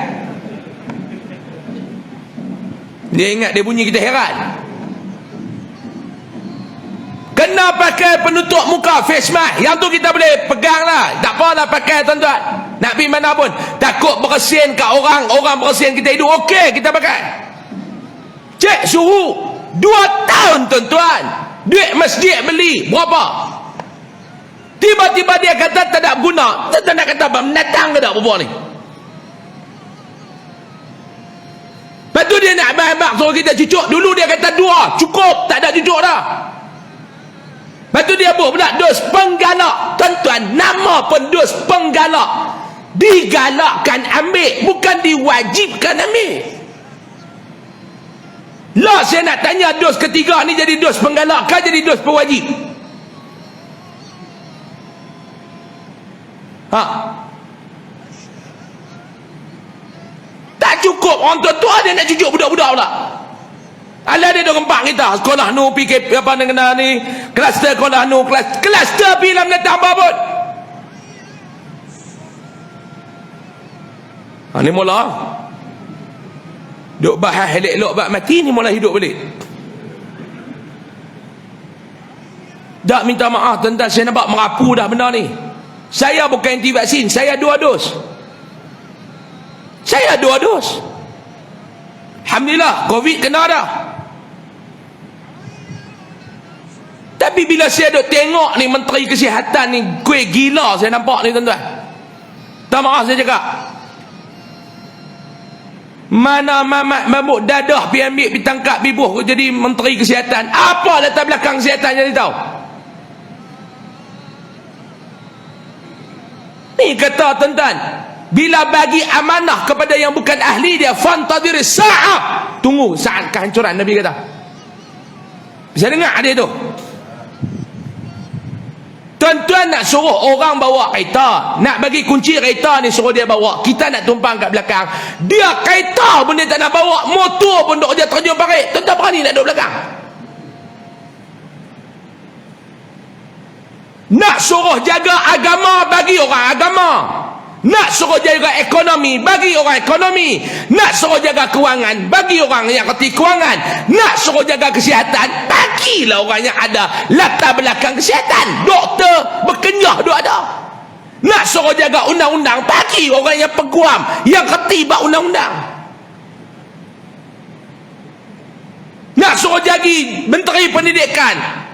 Dia ingat dia bunyi kita heran. Kena pakai penutup muka, face mask. Yang tu kita boleh pegang lah. Tak apalah pakai tuan-tuan. Nak pergi mana pun. Takut berkesin kat orang, orang berkesin kita hidup. Okey kita pakai. Cek suhu 2 tahun tuan-tuan. Duit masjid beli berapa? Tiba-tiba dia kata tak ada guna. Tak nak kata apa, menatang ke tak perempuan ni? Lepas tu dia nak abang-abang suruh kita cucuk. Dulu dia kata 2 cukup, tak ada cucuk dah. Lepas tu dia buat pula dos penggalak. Tuan-tuan, nama pun dos penggalak. Digalakkan ambil, bukan diwajibkan ambil. Lah saya nak tanya, dos ketiga ni jadi dos penggalak ke jadi dos pewajib? Ha? Tak cukup orang tua-tua dia nak cucuk budak-budak pula. Alah dia dah gempak kita. Sekolah nu PKP apa kena ni, kluster sekolah nu, kluster film nak tambah pun. Ha ni mula. Duk bahas elok-elok bab mati ni mula hidup balik. Tak minta maaf tuan-tuan, saya nampak merapu dah benda ni. Saya bukan anti vaksin, saya 2 dos. Saya 2 dos. Alhamdulillah, Covid kena dah. Tapi bila saya duk tengok ni Menteri Kesihatan ni, kuih gila saya nampak ni tuan-tuan. Tak maaf saya cakap. Mana mamat mabuk dadah pergi ambil, pergi tangkap, pergi buh jadi Menteri Kesihatan. Apa latar belakang kesihatan jadi tahu? Ni kata tuan-tuan, bila bagi amanah kepada yang bukan ahli dia, fantadhir sa'ah, tunggu saat kehancuran. Nabi kata. Bisa dengar dia tu. Tuan-tuan nak suruh orang bawa kereta, nak bagi kunci kereta ni suruh dia bawa, kita nak tumpang kat belakang, dia kereta pun dia tak nak bawa, motor pun duk dia terjun parit, tuan-tuan berani nak duduk belakang? Nak suruh jaga agama, bagi orang agama. Nak suruh jaga ekonomi, bagi orang ekonomi. Nak suruh jaga kewangan, bagi orang yang kerti kewangan. Nak suruh jaga kesihatan, bagilah orang yang ada latar belakang kesihatan. Doktor berkenyah duk ada. Nak suruh jaga undang-undang, bagi orang yang peguam, yang kerti bab undang-undang. Nak suruh jadi menteri pendidikan,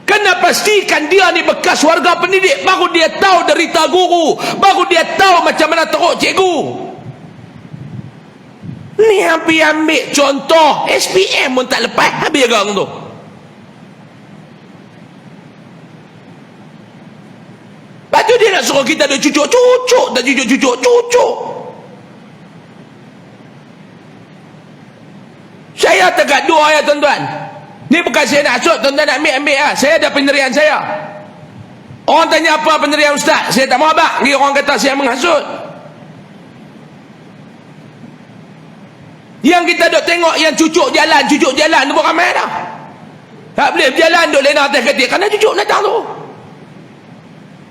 kena pastikan dia ni bekas warga pendidik, baru dia tahu derita guru, baru dia tahu macam mana teruk cikgu. Ni hampir ambil contoh SPM pun tak lepas habis orang tu. Lepas tu dia nak suruh kita ada cucuk-cucuk, tak cucuk-cucuk. Saya tegak dua ya tuan-tuan. Ni bukan saya nak hasut, tuan-tuan nak ambil lah. Saya ada pendirian saya. Orang tanya apa pendirian ustaz, saya tak mau abang. Ni orang kata saya menghasut. Yang kita duk tengok yang cucuk jalan tu bukan ramai dah. Tak boleh berjalan duk lena atas ketik kerana cucuk datang tu.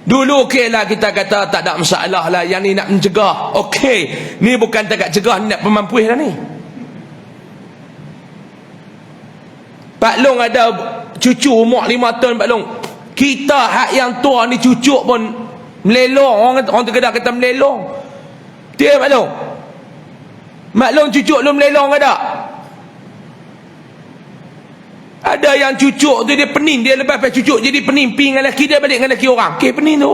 Dulu okey lah kita kata tak ada masalah lah, yang ni nak mencegah. Okey, ni bukan tak cegah, ni nak pemampuih dah ni. Pak Long ada cucu umur 5 tahun Pak Long. Kita hak yang tua ni cucuk pun melelong. Orang terkedak kata melelong. Dia Pak Long. Mak Long cucuk lu melelong ke tak? Ada yang cucuk tu dia pening, dia lepas cucuk jadi pening, pergi dengan lelaki dia, balik dengan lelaki orang. Okey pening tu.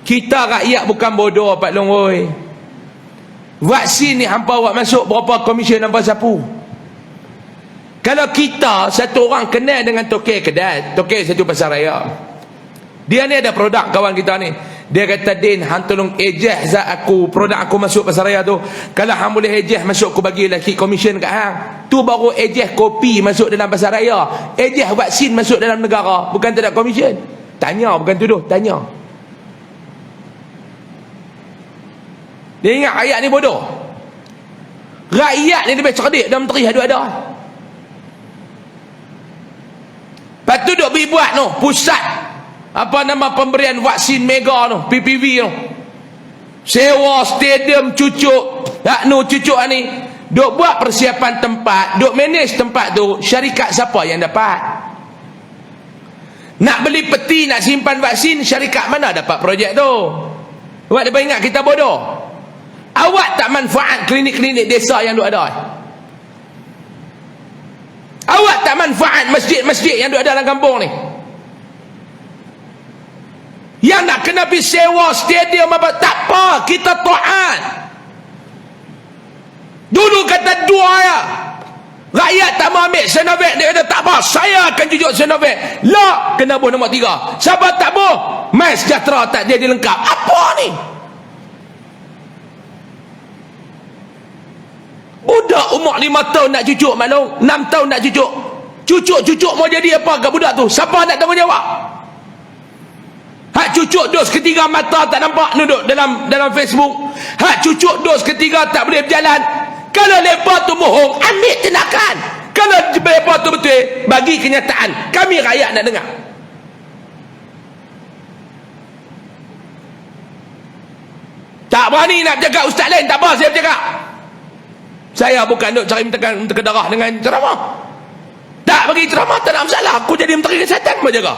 Kita rakyat bukan bodoh Pak Long oi. Vaksin ni hampa awak masuk berapa komisen hampa sapu. Kalau kita satu orang kenal dengan tokek kedai, tokek satu pasar raya, Dia ni ada produk kawan kita ni. Dia kata, Din, hang tolong ejeh zat aku, produk aku masuk pasaraya tu. Kalau hang boleh ejeh masuk, aku bagi lagi komisen kat hang. Tu baru ejeh kopi masuk dalam pasaraya. Ejeh vaksin masuk dalam negara. Bukan tak ada komisen. Tanya, bukan tuduh, tanya. Dia ingat rakyat ni bodoh. Rakyat ni lebih cerdik dan menteri ada-ada. Lepas tu duk pergi buat tu, pusat apa nama pemberian vaksin mega tu, PPV tu. Sewa stadium cucuk, cucuk ni. Duk buat persiapan tempat, duk manage tempat tu, syarikat siapa yang dapat? Nak beli peti, nak simpan vaksin, syarikat mana dapat projek tu? Awak dia ingat kita bodoh? Awak tak manfaat klinik-klinik desa yang duk ada? Awak tak manfaat masjid-masjid yang duk ada dalam kampung ni? Yang nak kena pergi sewa stadium apa, tak apa, kita taat. Dulu kata dua ya, rakyat tak mau ambil Sinovac, dia kata tak apa, saya akan jujuk Sinovac. Lah, kena buh nombor 3. Siapa tak buh, Mai Sejahtera tak jadi lengkap. Apa ni? Budak umur 5 tahun nak cucuk maklum, 6 tahun nak cucuk. Cucuk-cucuk mau jadi apa kat budak tu? Siapa nak tanggungjawab? Hak cucuk dos ketiga mata tak nampak duduk dalam Facebook. Hak cucuk dos ketiga tak boleh berjalan. Kalau lepas tu bohong, ambil tindakan. Kalau lepas tu betul, bagi kenyataan. Kami rakyat nak dengar. Tak berani nak bercakap ustaz lain, tak apa, saya bercakap. Saya bukan duk cari menteri darah dengan ceramah. Tak bagi ceramah tak ada masalah. Aku jadi menteri kesihatan pun jaga.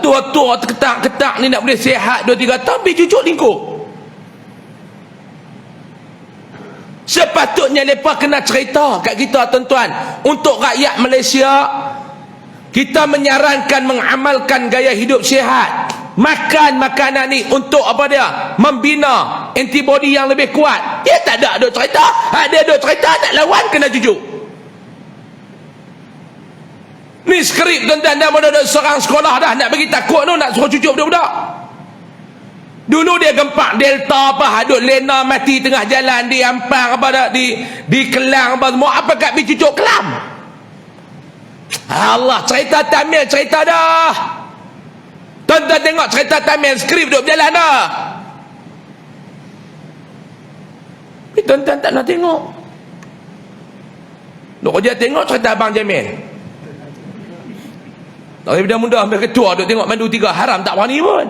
Tua-tua ketak-ketak ni nak boleh sihat 2-3 tahun, pergi cucuk lingkup. Sepatutnya mereka kena cerita kat kita tuan-tuan. Untuk rakyat Malaysia, kita menyarankan mengamalkan gaya hidup sihat. Makan makanan ni untuk apa dia? Membina antibody yang lebih kuat. Dia tak ada duk cerita. Dia duk cerita nak lawan kena cucuk. Ni skrip tuan-tuan, dah mula serang sekolah dah, nak bagi takut tu, nak suruh cucuk budak-budak. Dulu dia gempak Delta apa, hadut Lena mati tengah jalan di Ampang apa dah, di Kelang apa semua, apa kat pergi cucuk Kelam. Allah, cerita Tamil cerita dah. Tuan-tuan tengok cerita Tamil, skrip duk berjalan dah. Tapi tuan-tuan tak nak tengok. Duk kerja tengok cerita Abang Jamil. Daripada muda sampai ketua duk tengok Mandu 3, haram tak berani pun.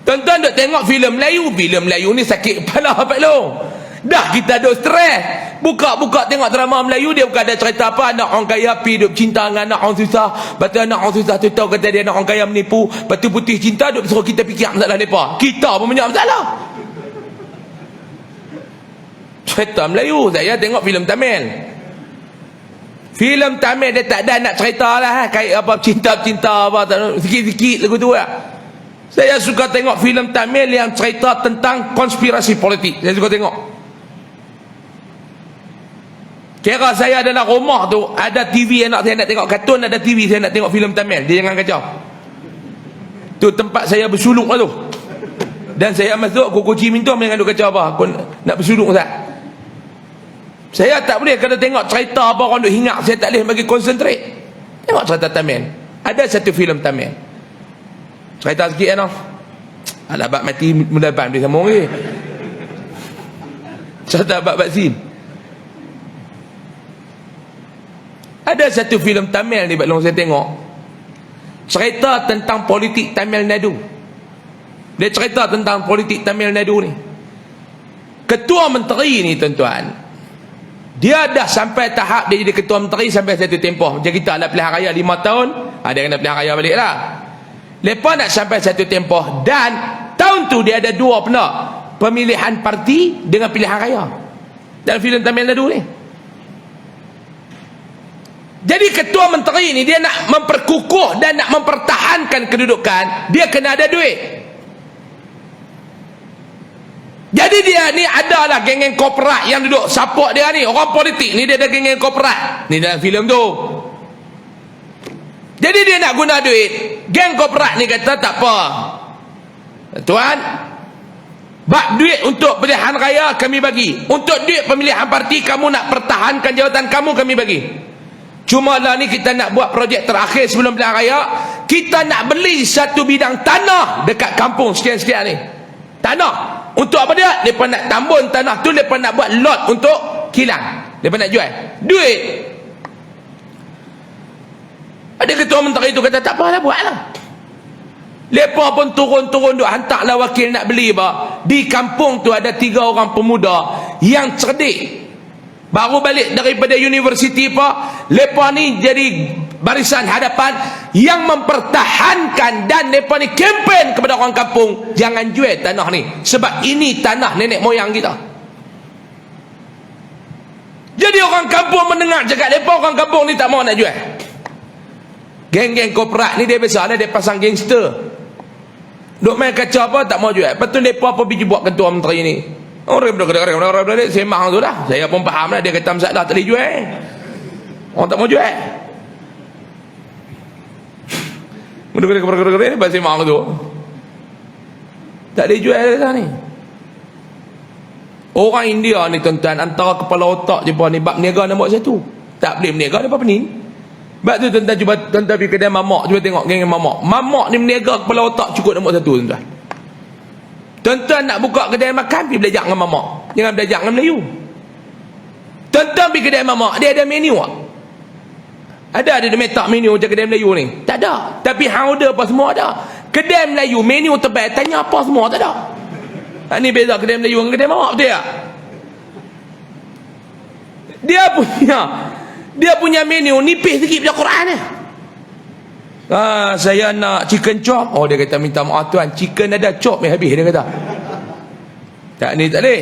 Tuan-tuan duk tengok filem Melayu ni sakit kepala Pak Long. Dah kita duk stres. Buka-buka tengok drama Melayu, dia bukan ada cerita apa, anak orang kaya pi duk cinta dengan anak orang susah. Lepas tu anak orang susah tu tahu kata dia anak orang kaya menipu. Lepas tu putih cinta duk suruh kita fikir masalah mereka. Kita pun banyak masalah. Cerita Melayu, saya tengok filem Tamil. Filem Tamil dia tak ada nak cerita lah, kayak apa cinta-cinta apa, sikit-sikit lagu tu lah. Saya suka tengok filem Tamil yang cerita tentang konspirasi politik. Saya suka tengok. Kira saya dalam rumah tu ada TV, anak saya nak tengok kartun, ada TV saya nak tengok filem Tamil. Dia jangan kacau. Tu tempat saya bersuluk lah tu. Dan saya masuk, aku kunci minta, jangan duk kacau apa. Aku nak bersuluk Ustaz. Saya tak boleh kena tengok cerita apa orang duk hingar, saya tak boleh bagi konsentrate. Tengok cerita Tamil. Ada satu filem Tamil. Cerita sikit kan. Alah bab mati mula depan dia sambung lagi. Cerita bab vaksin. Ada satu filem Tamil ni Pak Long saya tengok. Cerita tentang politik Tamil Nadu. Dia cerita tentang politik Tamil Nadu ni. Ketua menteri ni tuan-tuan, dia dah sampai tahap dia jadi ketua menteri sampai satu tempoh. Macam kita nak pilihan raya 5 tahun, dia kena pilihan raya balik lah. Lepas nak sampai satu tempoh, dan tahun tu dia ada 2 pula, pemilihan parti dengan pilihan raya dalam filem Tamil Nadu ni. Jadi ketua menteri ni dia nak memperkukuh dan nak mempertahankan kedudukan, dia kena ada duit. Jadi dia ni adalah geng-geng korporat yang duduk support dia ni. Orang politik ni dia ada geng-geng korporat. Ni dalam filem tu. Jadi dia nak guna duit. Geng korporat ni kata tak apa. Tuan, bak duit untuk pilihan raya kami bagi. Untuk duit pemilihan parti kamu nak pertahankan jawatan kamu, kami bagi. Cuma lah ni kita nak buat projek terakhir sebelum pilihan raya. Kita nak beli satu bidang tanah dekat kampung sekian-sekian ni. Tanah. Untuk apa dia? Mereka nak tambun tanah tu, mereka nak buat lot untuk kilang. Mereka nak jual. Duit. Ada ketua menteri tu kata tak apalah, buatlah. Mereka pun turun-turun duk hantarlah wakil nak beli bah. Di kampung tu ada 3 orang pemuda yang cerdik. Baru balik daripada universiti apa, mereka ni jadi barisan hadapan yang mempertahankan, dan mereka ni kempen kepada orang kampung, jangan jual tanah ni sebab ini tanah nenek moyang kita. Jadi orang kampung mendengar cakap mereka, orang kampung ni tak mau nak jual. Geng-geng korporat ni dia biasa dia pasang gangster. Duk main kacau apa tak mau jual. Lepas tu mereka apa pergi buat ketua menteri ni. Orang berdek semang tu dah. Saya pun faham lah, dia kata masalah tak boleh jual. Orang tak mau jual. Berdek ni pasal semang tu. Tak boleh jual dah ni. Orang India ni tuan-tuan, antara kepala otak je ni bab niaga nombor 1. Tak boleh berniaga dia apa pening. Sebab tu tuan-tuan cuba tuan-tuan pergi kedai mamak, cuba tengok geng mamak. Mamak ni berniaga kepala otak cukup nombor 1 tuan-tuan. Tuan-tuan nak buka kedai makan, pergi belajar dengan mamak. Jangan belajar dengan Melayu. Tuan-tuan pergi kedai mamak, dia ada menu tak? Ada letak menu macam kedai Melayu ni? Tak ada. Tapi hang order apa semua ada. Kedai Melayu menu terbaik, tanya apa semua tak ada. Ni beza kedai Melayu dengan kedai mamak, betul tak? Dia punya menu nipis sikit pada Quran ni. Saya nak chicken chop. Oh, dia kata minta maaf tuan, chicken ada chop yang habis, dia kata. Tak ni tak boleh.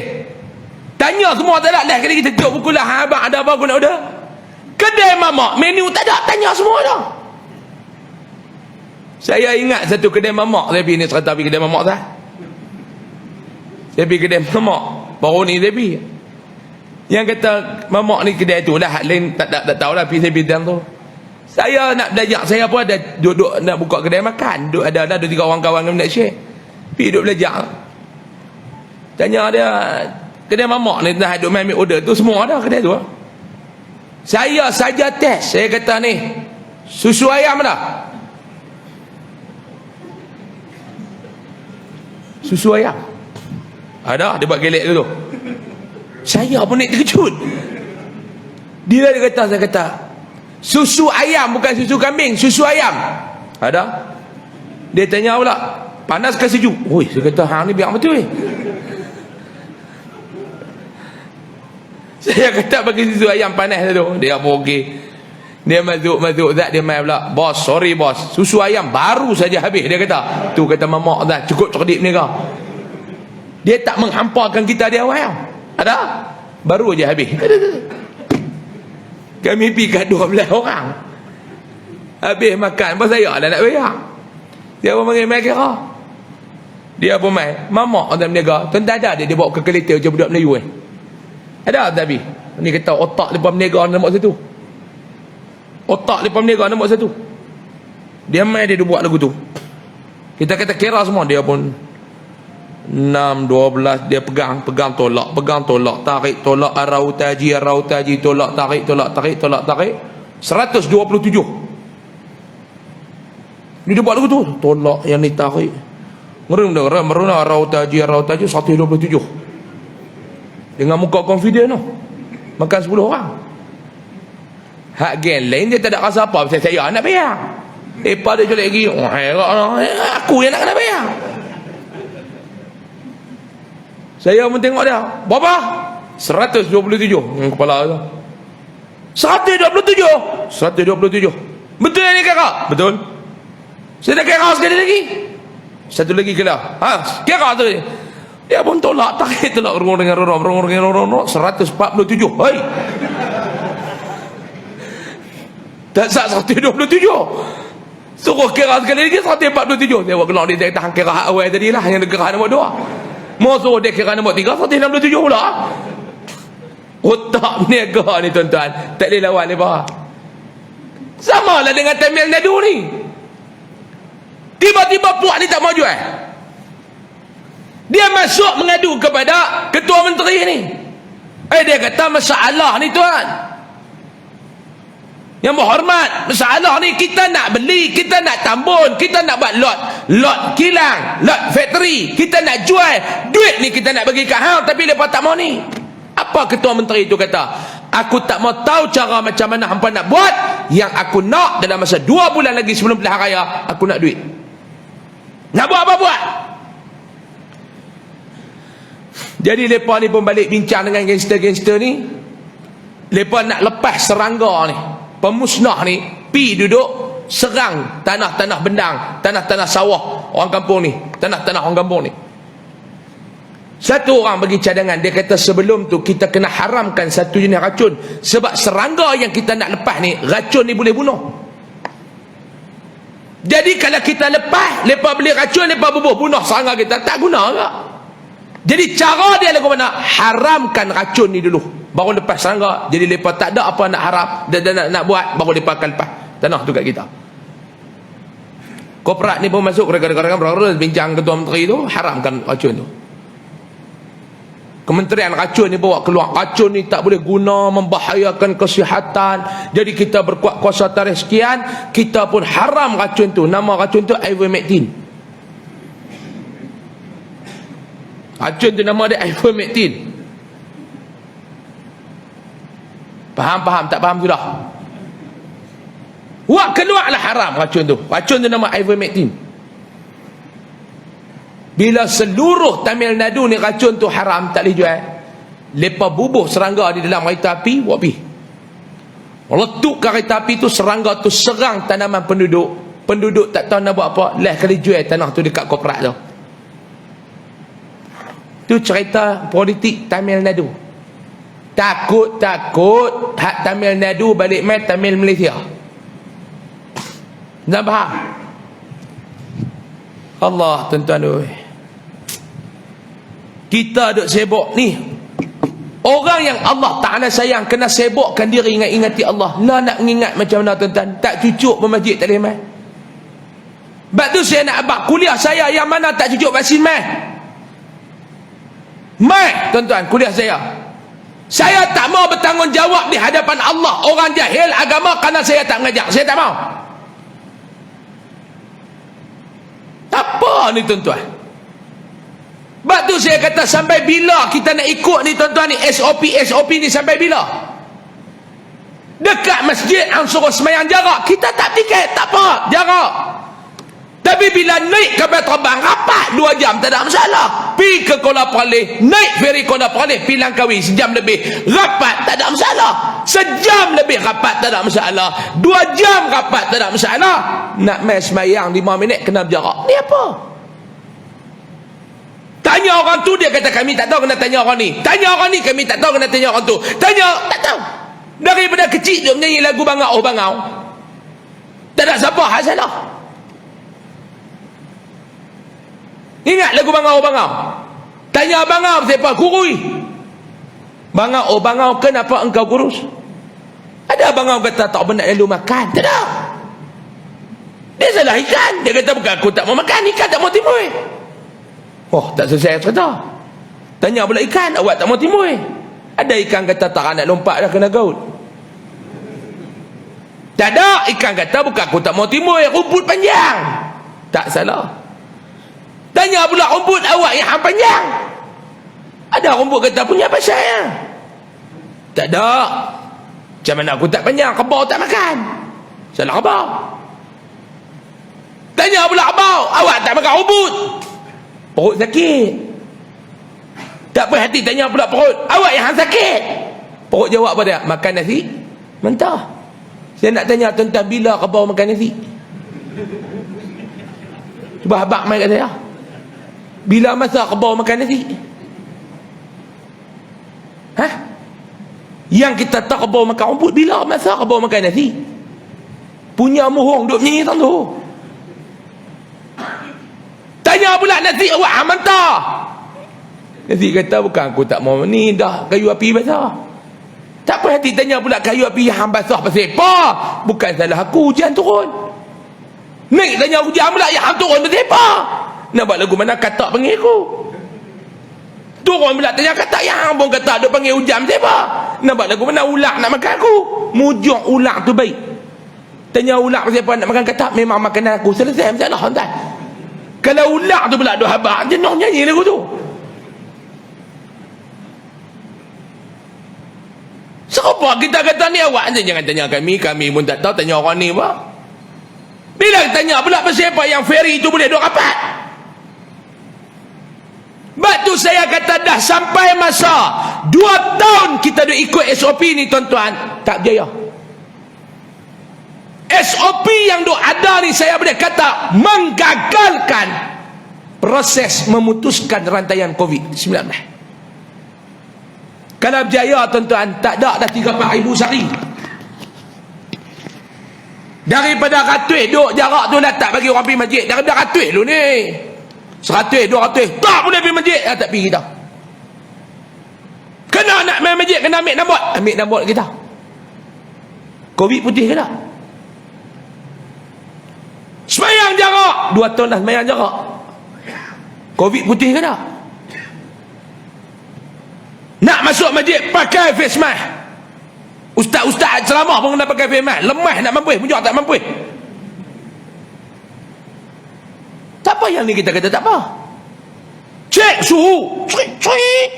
Tanya semua tak ada. Kali kita tengok buku lah, abang ada apa aku nak order? Kedai mamak menu tak ada, tanya semua dah. Saya ingat satu kedai mamak, saya pergi ni serata pergi kedai mamak dah. Saya pergi kedai mamak baru ni saya pergi. Yang kata mamak ni kedai tu lah, lain tak tahulah, pergi saya bidang tu. Saya nak belajar, saya pun ada duduk nak buka kedai makan, duduk ada 2-3 orang kawan yang nak share. Pergi duduk belajar. Tanya dia, kedai mamak ni dah duduk main order tu semua ada kedai tu. Saya saja test, saya kata ni susu ayam dah. Susu ayam ada, dia buat gelek tu. Saya pun nak terkejut. Dia kata, saya kata susu ayam, bukan susu kambing, susu ayam ada. Dia tanya pula, panas ke sejuk? Oi, saya kata hang ni biar betul ni. Saya kata bagi susu ayam panas tu. Dia pun okey. Dia masuk zat, dia main pula, bos, sorry bos, susu ayam baru saja habis, dia kata. Tu kata mamak dah cukup cerdik ni kau. Dia tak menghamparkan kita di awal. Ada? Baru aja habis. Kami pergi kat 12 orang. Habis makan, apa saya dah nak bayar. Dia pun panggil main kira. Dia pun main. Mamak orang berniaga. Tuan-tuan ada dia bawa ke kereta macam budak Melayu ni. Ada tapi. Ni kata otak lepas berniaga nombor 1. Otak lepas berniaga nombor 1. Dia main dia buat lagu tu. Kita kata kira semua, dia pun 6, 12, dia pegang tolak, tarik tolak, arau taji, tolak tarik 127. Ni dia buat lagu tu, tolak yang ni tarik. Meruna arau taji 127. Dengan muka confident tu. Makan 10 orang. Hak geng lain dia tak ada rasa apa, saya nak bayar. Pada dia lagi, aku yang nak kena bayar. Saya pun tengok dia. Berapa? 127 kepala tu. 127. Betul ni kakak? Betul. Saya dah kira sekali lagi. Satu lagi kira. Kira tu. Dia pun tolak, tarik tolak, rong 147. Hei. Tak sah 127. Suruh kira sekali lagi 147. Dia buat kelak dia tahan kira hak awal tadi lah, yang kira nombor 2. Musuh dia kira nombor 3 167 pula. Otak niaga ni tuan-tuan, tak boleh lawan ni bah. Sama lah dengan Tamil Nadu ni. Tiba-tiba puak ni tak mau jual. Dia masuk mengadu kepada ketua menteri ni. Dia kata masalah ni tuan, yang berhormat, masalah ni kita nak beli, kita nak tambun, kita nak buat lot kilang, lot factory, kita nak jual. Duit ni kita nak bagi kat hang, tapi mereka tak mau ni. Apa ketua menteri itu kata? Aku tak mau tahu cara macam mana hampa nak buat. Yang aku nak dalam masa 2 bulan lagi sebelum pilihan raya, aku nak duit. Nak buat apa buat. Jadi mereka ni pun balik bincang dengan gangster-gangster ni. Mereka nak lepas serangga ni, pemusnah ni, pi duduk serang tanah-tanah bendang, tanah-tanah sawah orang kampung ni, tanah-tanah orang kampung ni. Satu orang bagi cadangan, dia kata sebelum tu kita kena haramkan satu jenis racun, sebab serangga yang kita nak lepas ni, racun ni boleh bunuh. Jadi kalau kita lepas, mereka beli racun, mereka bunuh serangga kita, tak guna tak? Jadi cara dia lagu mana? Haramkan racun ni dulu, baru lepas serangga. Jadi mereka tak ada apa nak haram dan nak buat, baru mereka akan lepas tanah tu kat kita. Korporat ni pun masuk, kadang-kadang bincang ketua menteri tu, haramkan racun tu. Kementerian racun ni bawa keluar, racun ni tak boleh guna, membahayakan kesihatan. Jadi kita berkuat kuasa tarikh sekian, kita pun haram racun tu. Nama racun tu ivermectin. Racun tu nama dia ivermectin. Faham? Tak faham sudah? Wah, keluarlah haram racun tu. Racun tu nama ivermectin. Bila seluruh Tamil Nadu ni racun tu haram, tak boleh jual, lepas bubuh serangga di dalam kereta api, buat api. Letup kereta api tu, serangga tu serang tanaman penduduk. Penduduk tak tahu nak buat apa, lah kali jual tanah tu dekat korporat tu. Tu cerita politik Tamil Nadu. Takut hak Tamil Nadu balik mai Tamil Malaysia. Tak faham? Allah tuan-tuan, kita duk sibuk ni. Orang yang Allah Ta'ala sayang kena sibukkan diri ingati Allah. Lah nak ingat macam mana tuan-tuan? Tak cucuk pun masjid tak boleh mai. Sebab tu saya nak abang kuliah saya yang mana tak cucuk vaksin mai. Mai tuan-tuan kuliah saya. Saya tak mau bertanggungjawab di hadapan Allah orang jahil agama kerana saya tak mengajar. Saya tak mau. Apa ni tuan-tuan? Sebab tu saya kata sampai bila kita nak ikut ni tuan-tuan ni, SOP ni sampai bila? Dekat masjid hang suruh semayang jarak, kita tak fikir, tak apa, jarak. Tapi bila naik kapal terbang rapat 2 jam tak ada masalah. Pi ke Kuala Perlis, naik feri Kuala Perlis, pi Langkawi sejam lebih, rapat tak ada masalah. Sejam lebih rapat tak ada masalah. 2 jam rapat tak ada masalah. Nak main semayang 5 minit kena berjarak. Ni apa? Tanya orang tu, dia kata kami tak tahu, kena tanya orang ni. Tanya orang ni, kami tak tahu, kena tanya orang tu. Tanya, tak tahu. Daripada kecil dia menyanyi lagu Bangau Oh Bangau, tak ada siapa hak salah. Ingat lagu Bangau Oh Bangau? Tanya Bangau siapa? Kurui. Bangau Oh Bangau, kenapa engkau kurus? Ada Bangau kata tak benar lalu makan. Tak ada. Dia salah ikan. Dia kata bukan aku tak mau makan, ikan tak mau timbul. Oh, tak selesai cerita. Tanya pula ikan, awak tak mau timbul. Ada ikan kata tak nak lompat dah kena gaut. Tak ada. Ikan kata bukan aku tak mau timbul, rumput panjang. Tak salah. Tanya pula rumput awak yang panjang. Ada rumput kata punya pasal ya. Tak ada. Macam mana aku tak panjang, kebau tak makan. Salah kebau. Tanya pula kebau, awak tak makan rumput, perut sakit. Tak puas hati tanya pula perut, awak yang sakit. Perut jawab apa dia? Makan nasi mentah. Saya nak tanya tentang bila kebau makan nasi. Cuba abang mai kat saya, bila masa kebau makan nasi? Yang kita tak kebau makan rumput, bila masa kebau makan nasi? Punya muhung duk menyanyi tang tu. Tanya pula nasi awak mentah. Nanti kata bukan aku tak mau ni, dah kayu api basah. Tak apa nanti tanya pula kayu api yang basah pasal apa? Bukan salah aku, hujan turun. Ni tanya hujan pula yang turun pasal apa? Nak buat lagu mana katak panggil aku? Turun pula tanya katak yang pun kata duk panggil hujan pasal apa? Nak buat lagu mana ular nak makan aku? Mujur ular tu baik. Tanya ular pasal apa nak makan katak? Memang makanan aku. Selesai masalah tuan. Kalau ular tu pula duk habaq, jenuh nyanyi lagu tu. Siapa kita kata ni awak jangan tanya kami pun tak tahu, tanya orang ni apa. Bila tanya pula pasal apa yang ferry tu boleh duk rapat. Sebab tu saya kata dah sampai masa 2 tahun kita duk ikut SOP ni tuan-tuan, tak berjaya. SOP yang duk ada ni saya boleh kata menggagalkan proses memutuskan rantaian COVID-19. Kalau berjaya tuan-tuan, tak ada dah 3-4 ribu sehari. Daripada ratus duk jarak tu dah tak bagi orang pergi masjid. Daripada ratus dulu ni 100, 200 tak boleh pergi masjid, tak pergi kita. Kena nak main masjid, kena ambil nombor kita. Covid putih ke tak? Semayang jarak 2 tahun dah semayang jarak. Covid putih ke tak? Nak masuk masjid pakai face mask. Ustaz-ustaz ceramah pun kena pakai face mask. Lemah nak mampu, muncul tak mampu. Tak apa yang ni kita kata tak apa. Cek suhu. Cek.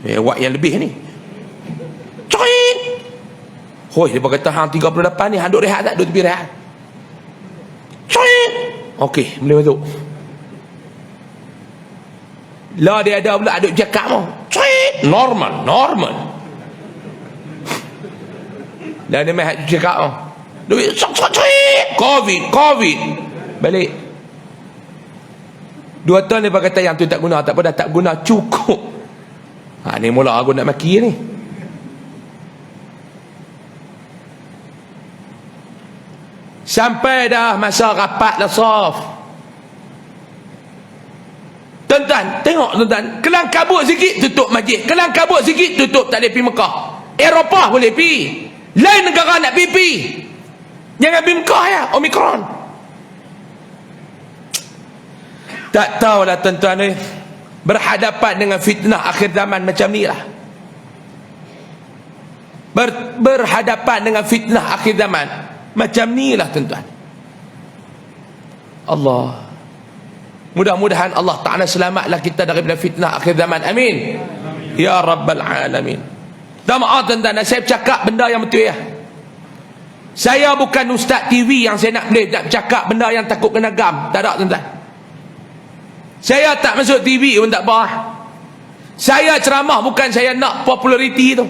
Awak yang lebih ni. Cek. Hoi, dia kata hang 38 ni, hang duk rehat tak? Duk tepi rehat. Cek. Okey, boleh masuk. Lah dia ada pula aduk cakap mau. Cek. Normal. Dan dia main cakap mau. Duit cek. Covid. Balik. 2 tahun dia kata yang tu tak guna, tak apa dah tak guna, cukup. Ni mula aku nak maki ni. Sampai dah masa rapat dah soft. Tuan-tuan, tengok tuan-tuan, kelang kabut sikit tutup masjid, kelang kabut sikit tutup tak boleh pergi Mekah. Eropah boleh pergi, lain negara nak pergi. Jangan pergi Mekah ya, Omicron. Tak tahulah tuan-tuan ni, berhadapan dengan fitnah akhir zaman macam ni lah. Berhadapan dengan fitnah akhir zaman macam ni lah tuan-tuan. Allah, mudah-mudahan Allah Ta'ala selamatlah kita daripada fitnah akhir zaman. Amin. Ya Rabbal Alamin. Dan maaf tuan-tuan, saya bercakap benda yang betul ya. Saya bukan ustaz TV yang saya nak bercakap benda yang takut kena gam. Tak ada tuan-tuan. Saya tak masuk TV pun tak apa. Saya ceramah bukan saya nak populariti tu.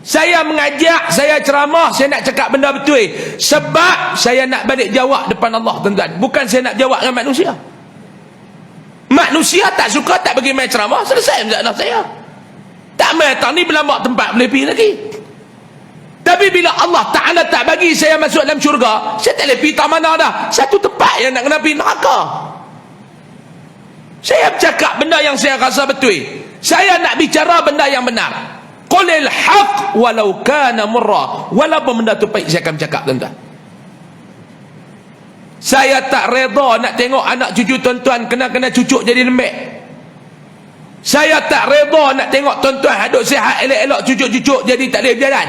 Saya mengajak, saya ceramah, saya nak cakap benda betul. Sebab saya nak balik jawab depan Allah tuan-tuan. Bukan saya nak jawab dengan manusia. Manusia tak suka, tak bagi main ceramah, selesai masalah saya. Tak main tak ni berlambak tempat boleh pergi lagi. Tapi bila Allah Ta'ala tak bagi saya masuk dalam syurga, saya tak boleh pergi tak mana dah. Satu tempat yang nak kena pergi neraka. Saya bercakap benda yang saya rasa betul. Saya nak bicara benda yang benar. Qulil haq walau kana murra. Walaupun benda tu pahit, saya akan bercakap tuan-tuan. Saya tak reda nak tengok anak cucu tuan-tuan kena cucuk jadi lembek. Saya tak reda nak tengok tuan-tuan hadut sihat elok-elok, cucuk-cucuk jadi tak boleh berjalan.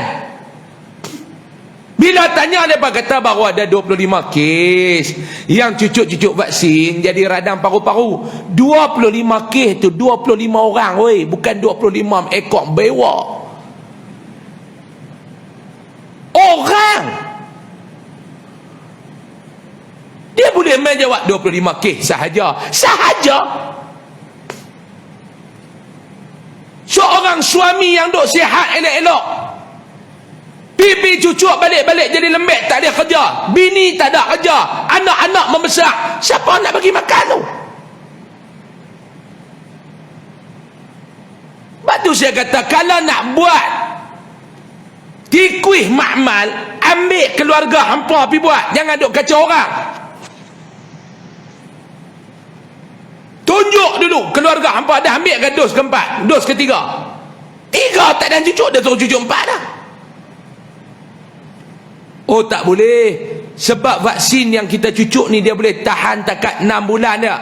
Bila tanya mereka kata baru ada 25 kes yang cucuk-cucuk vaksin jadi radang paru-paru. 25 kes tu 25 orang weh, bukan 25 ekor bewak. Orang. Dia boleh menjawab 25 kes sahaja. Seorang suami yang duk sihat elok-elok, pipi cucuk balik-balik jadi lembek, tak ada kerja, bini tak ada kerja, anak-anak membesar, siapa nak bagi makan tu? Sebab tu saya kata, kalau nak buat tikuih makmal, ambil keluarga hampa pergi buat, jangan duk kacau orang. Tunjuk dulu dulu keluarga hampa dah ambil ke dos keempat, dos ketiga? 3 tak ada cucuk, dah terus cucuk 4 dah. Oh tak boleh. Sebab vaksin yang kita cucuk ni dia boleh tahan takat 6 bulan dia.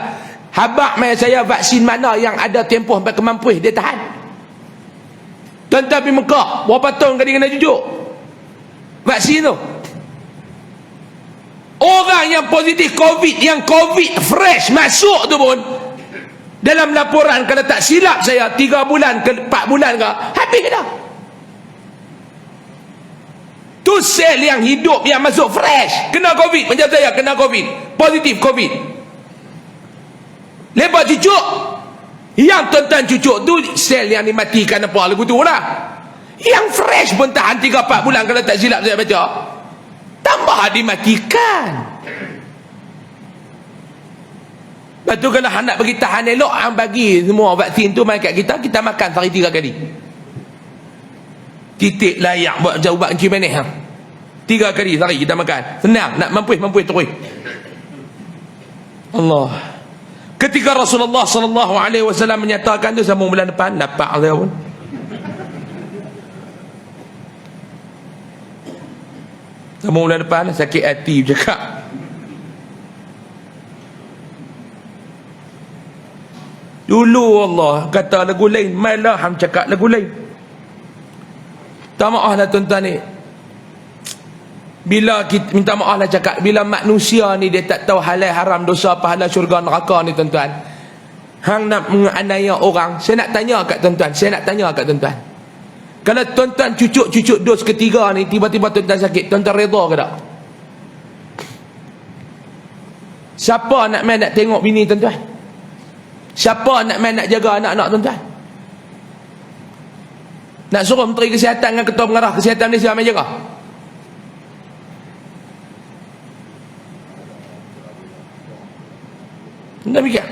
Habaq mai saya vaksin mana yang ada tempoh sampai kemampuan dia tahan. Tuan-tuan pergi Mekah, berapa tahun kali kena cucuk vaksin tu? Orang yang positif COVID, yang COVID fresh masuk tu pun, dalam laporan kalau tak silap saya 3 bulan ke 4 bulan ke, habis ke dah. Tu sel yang hidup yang masuk fresh kena COVID, macam saya kena COVID, positif COVID. Lepas cucuk, yang tuan-tuan cucuk tu sel yang dimatikan apa lagu tu lah. Yang fresh pun tahan 3-4 bulan kalau tak silap saya baca. Tambah dimatikan. Lepas tu kalau nak bagi tahan elok, hang bagi semua vaksin tu main kat kita, kita makan sehari 3 kali. Titik layak buat ubat kencing manis hang. 3 kali sehari kita makan. Senang, nak mampu terus. Allah. Ketika Rasulullah sallallahu alaihi wasallam menyatakan tu sama bulan depan, dapat saya pun. Sama bulan depan sakit hati bercakap. Dulu Allah kata lagu lain, malah hang cakap lagu lain. Tak maaf lah tuan-tuan ni. Bila kita minta maaf lah cakap, bila manusia ni dia tak tahu halal haram, dosa pahala syurga neraka ni tuan-tuan, hang nak menganiaya orang. Saya nak tanya kat tuan-tuan, kalau tuan-tuan cucuk dos ketiga ni, tiba-tiba tuan-tuan sakit, tuan-tuan redha ke tak? Siapa nak main nak tengok bini tuan-tuan? Siapa nak main nak jaga anak-anak tuan-tuan? Nak suruh Menteri Kesihatan dengan Ketua Pengarah Kesihatan Malaysia main jaga? Demikian.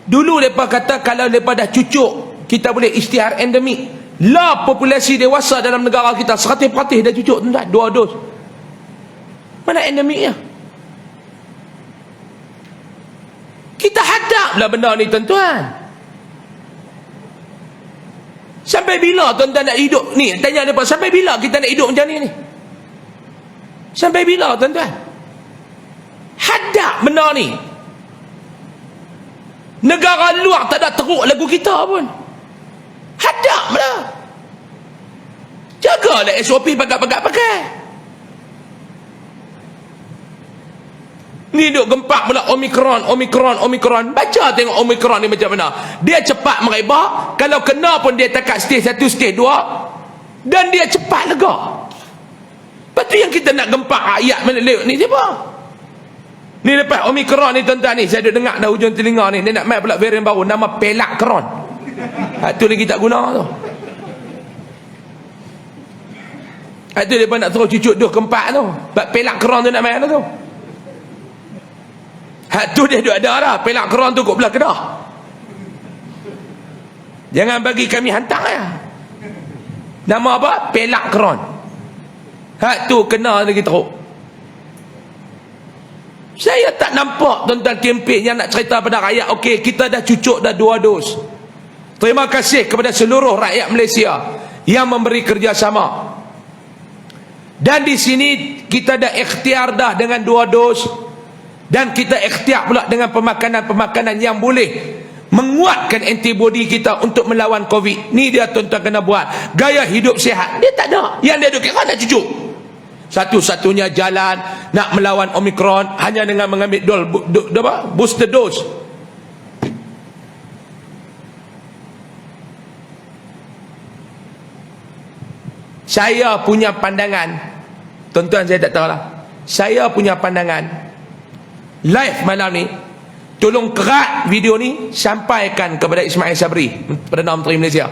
Dulu mereka kata kalau mereka dah cucuk, kita boleh isytihar endemik. La populasi dewasa dalam negara kita 100% dah cucuk tuan-tuan, 2 dos. Mana endemiknya? Kita hadaplah benda ni tuan-tuan. Sampai bila tuan-tuan nak hidup ni? Tanya mereka, sampai bila kita nak hidup macam ni? Sampai bila tuan-tuan? Hadap benda ni. Negara luar tak ada teruk lagu kita pun. Hadap lah. Jagalah SOP pakai. Ni duk gempak pula Omicron. Baca tengok Omicron ni macam mana. Dia cepat merebak. Kalau kena pun dia takat stage 1, stage 2. Dan dia cepat lega. Lepas tu yang kita nak gempak rakyat melelek ni siapa? Ni lepas Omicron ni tuan-tuan ni, saya duk dengar dah hujung telinga ni, dia nak main pula varian baru, nama pelak keron. Itu lagi tak guna tu. Itu dia pun nak terus cucuk dos keempat tu. Sebab pelak keron tu nak main tu. Itu dia duk ada dah, pelak keron tu kot belah Kedah. Jangan bagi kami hantar ya. Nama apa? Pelak keron. Itu kena lagi teruk. Saya tak nampak tuan-tuan kempen yang nak cerita pada rakyat, okey kita dah cucuk dah 2 dos. Terima kasih kepada seluruh rakyat Malaysia yang memberi kerjasama. Dan di sini kita dah ikhtiar dah dengan 2 dos. Dan kita ikhtiar pula dengan pemakanan-pemakanan yang boleh menguatkan antibody kita untuk melawan COVID. Ni dia tuan-tuan kena buat. Gaya hidup sihat. Dia tak ada. Yang dia duk kira nak cucuk. Satu-satunya jalan nak melawan Omicron hanya dengan mengambil booster dose. Saya punya pandangan, tuan-tuan saya tak tahu lah, saya punya pandangan live malam ni, tolong kerat video ni sampaikan kepada Ismail Sabri, Perdana Menteri Malaysia.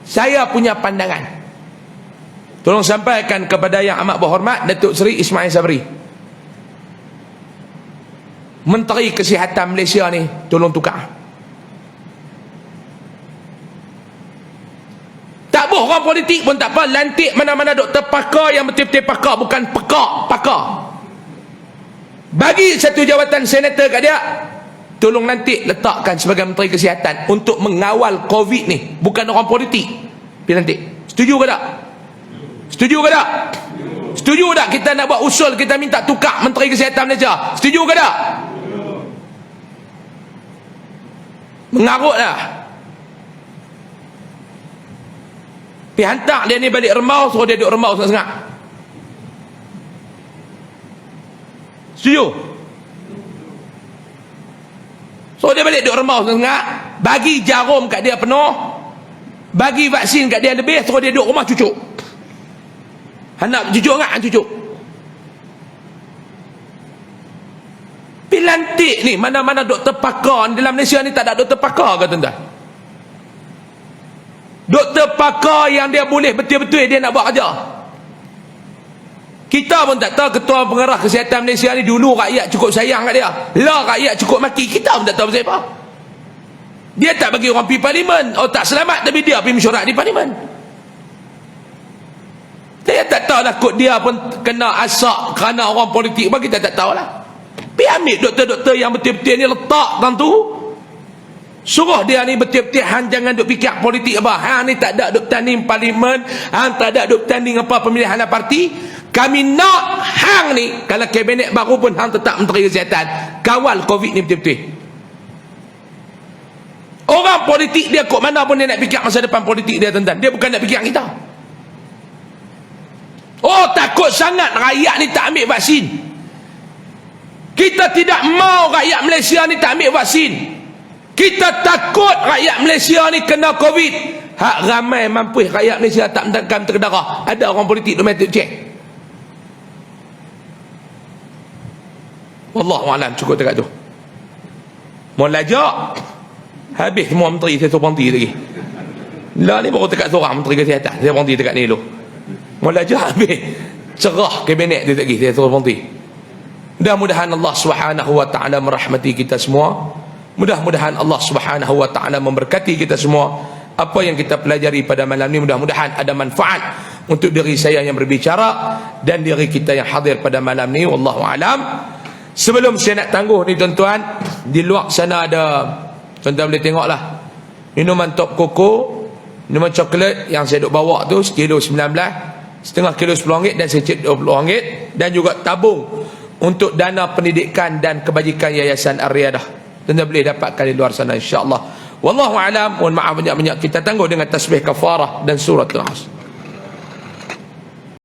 Saya punya pandangan, tolong sampaikan kepada yang amat berhormat Datuk Seri Ismail Sabri, Menteri Kesihatan Malaysia ni, tolong tukar. Tak boh orang politik pun tak apa, lantik mana-mana doktor pakar yang betul-betul pakar, bukan pakar. Bagi satu jawatan senator kat dia, tolong nanti letakkan sebagai Menteri Kesihatan untuk mengawal COVID ni, bukan orang politik. Pergi nanti. Setuju ke tak? Setuju ke tak? Setuju tak kita nak buat usul, kita minta tukar Menteri Kesihatan Malaysia? Setuju ke tak? Mengarutlah. Pergi hantar dia ni balik Remau, suruh dia duduk Remau sengak-sengak. Setuju? So dia balik duduk Remau sengak, bagi jarum kat dia penuh, bagi vaksin kat dia lebih, suruh dia duduk rumah cucuk. Anak cucuk enggak? Cucuk. Pilantik ni, mana-mana doktor pakar dalam Malaysia ni tak ada doktor pakar ke tuan-tuan? Doktor pakar yang dia boleh betul-betul dia nak buat kerja. Kita pun tak tahu ketua pengarah kesihatan Malaysia ni dulu rakyat cukup sayang kat dia. Lah rakyat cukup maki, kita pun tak tahu pasal apa. Dia tak bagi orang pergi parlimen. Oh tak selamat, tapi dia pergi mesyuarat di parlimen. Saya tak tahu lah kot dia pun kena asak kerana orang politik. Bagi kita tak tahu lah. Pergi ambil doktor-doktor yang betul-betul ni letak dalam tu. Suruh dia ni betul-betul, hang jangan duk fikir politik apa. Hang ni tak ada duk tanding parlimen, hang tak ada duk tanding apa pemilihan parti. Kami nak hang ni, kalau kabinet baru pun hang tetap Menteri Kesihatan, kawal COVID ni betul-betul. Orang politik dia kot mana pun dia nak fikir masa depan politik dia tuan-tuan. Dia bukan nak fikir kita. Oh takut sangat rakyat ni tak ambil vaksin. Kita tidak mau rakyat Malaysia ni tak ambil vaksin. Kita takut rakyat Malaysia ni kena COVID. Hak ramai mampu rakyat Malaysia tak menangkan terdarah. Ada orang politik tu mesti cek. Wallahualam, cukup dekat tu. Mau lajak, habis semua menteri, saya suruh berhenti lagi. Lah ni baru dekat seorang Menteri Kesihatan, saya berhenti dekat ni dulu. Mula je habis cerah kabinet dia tak pergi, dia suruh berhenti. Mudah-mudahan Allah Subhanahu wa taala merahmati kita semua. Mudah-mudahan Allah Subhanahu wa taala memberkati kita semua. Apa yang kita pelajari pada malam ni mudah-mudahan ada manfaat untuk diri saya yang berbicara dan diri kita yang hadir pada malam ni. Wallahu alam. Sebelum saya nak tangguh ni tuan-tuan, di luar sana ada, tuan-tuan boleh tengoklah, minuman Top Coco, minuman coklat yang saya duk bawa tu sekilo 19, setengah kilo RM10 dan secik RM20, dan juga tabung untuk dana pendidikan dan kebajikan Yayasan Ar-Riyadah. Anda boleh dapatkan di luar sana insya-Allah. Wallahu alam. Mohon maaf banyak-banyak. Kita tangguh dengan tasbih kafarah dan surah Al-As.